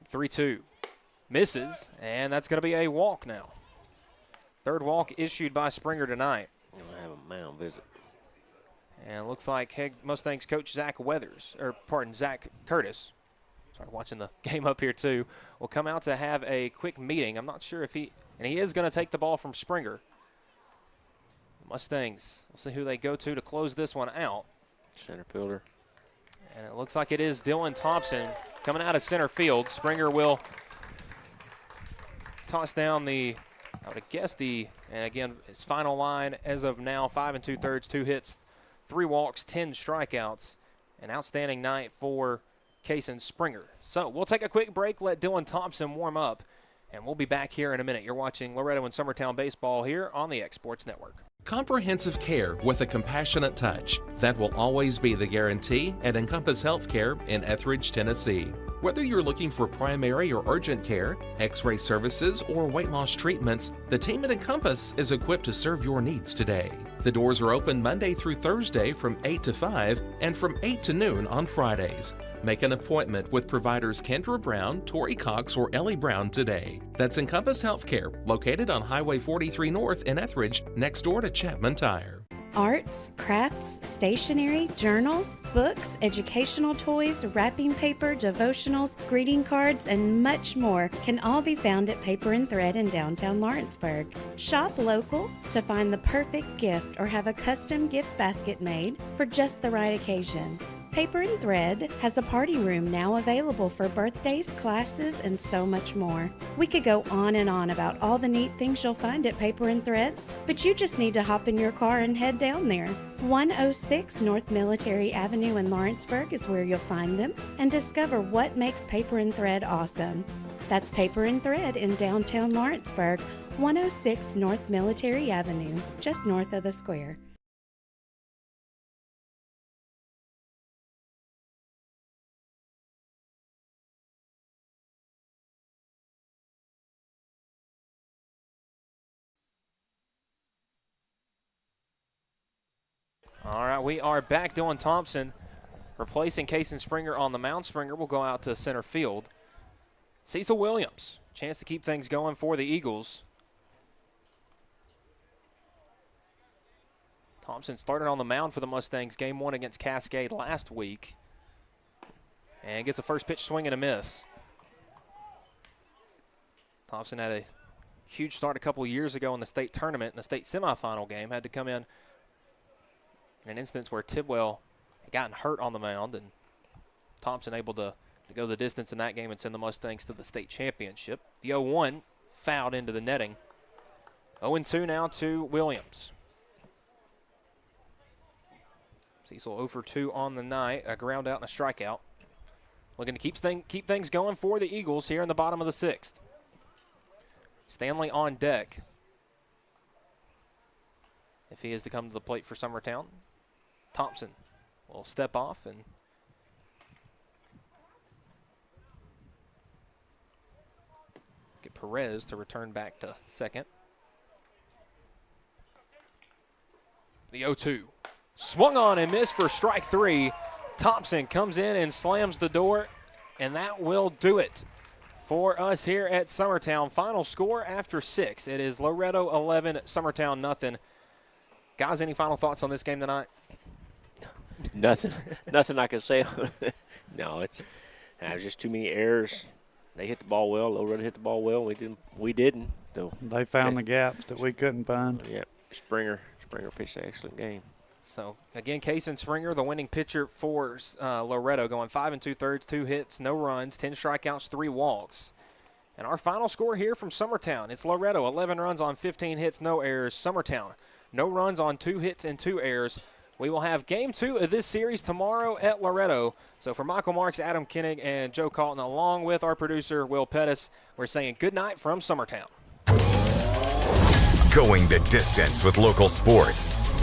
(3-2) misses, and that's going to be a walk now. Third walk issued by Springer tonight. We'll have a mound visit. And it looks like Mustangs coach Zach Curtis, sorry, watching the game up here too, will come out to have a quick meeting. I'm not sure if he is going to take the ball from Springer. Mustangs, we'll see who they go to close this one out. Center fielder. And it looks like it is Dylan Thompson coming out of center field. Springer will toss down I would guess and again, his final line as of now, 5 2/3, 2 hits, 3 walks, 10 strikeouts. An outstanding night for Kason Springer. So we'll take a quick break, let Dylan Thompson warm up, and we'll be back here in a minute. You're watching Loretto and Summertown baseball here on the X Sports Network. Comprehensive care with a compassionate touch. That will always be the guarantee at Encompass Healthcare in Etheridge, Tennessee. Whether you're looking for primary or urgent care, x-ray services, or weight loss treatments, the team at Encompass is equipped to serve your needs today. The doors are open Monday through Thursday from 8 to 5 and from 8 to noon on Fridays. Make an appointment with providers Kendra Brown, Tori Cox, or Ellie Brown today. That's Encompass Healthcare, located on Highway 43 North in Etheridge, next door to Chapman Tire. Arts, crafts, stationery, journals, books, educational toys, wrapping paper, devotionals, greeting cards, and much more can all be found at Paper and Thread in downtown Lawrenceburg. Shop local to find the perfect gift or have a custom gift basket made for just the right occasion. Paper and Thread has a party room now available for birthdays, classes, and so much more. We could go on and on about all the neat things you'll find at Paper and Thread, but you just need to hop in your car and head down there. 106 North Military Avenue in Lawrenceburg is where you'll find them and discover what makes Paper and Thread awesome. That's Paper and Thread in downtown Lawrenceburg, 106 North Military Avenue, just north of the square. All right, we are back. Dylan Thompson replacing Kason Springer on the mound. Springer will go out to center field. Cecil Williams, chance to keep things going for the Eagles. Thompson started on the mound for the Mustangs game 1 against Cascade last week. And gets a first pitch swing and a miss. Thompson had a huge start a couple of years ago in the state tournament, in the state semifinal game. Had to come in an instance where Tidwell had gotten hurt on the mound, and Thompson able to go the distance in that game and send the Mustangs to the state championship. The 0-1 fouled into the netting. 0-2 now to Williams. Cecil 0 for 2 on the night, a ground out and a strikeout. Looking to keep things going for the Eagles here in the bottom of the 6th. Stanley on deck, if he is to come to the plate for Summertown. Thompson will step off and get Perez to return back to second. The 0-2. Swung on and missed for strike 3. Thompson comes in and slams the door, and that will do it for us here at Summertown. Final score after 6. It is Loretto 11, Summertown nothing. Guys, any final thoughts on this game tonight? Nothing I can say. No, it was just too many errors. They hit the ball well. Loretto hit the ball well. We didn't. So they found the gaps that we couldn't find. Yeah, Springer pitched an excellent game. So again, Kason Springer, the winning pitcher for Loretto, going 5 2/3, 2 hits, no runs, 10 strikeouts, 3 walks. And our final score here from Summertown, it's Loretto, 11 runs on 15 hits, no errors. Summertown, no runs on 2 hits and 2 errors. We will have game 2 of this series tomorrow at Loretto. So for Michael Marks, Adam Koenig, and Joe Calton, along with our producer, Will Pettis, we're saying good night from Summertown. Going the distance with local sports.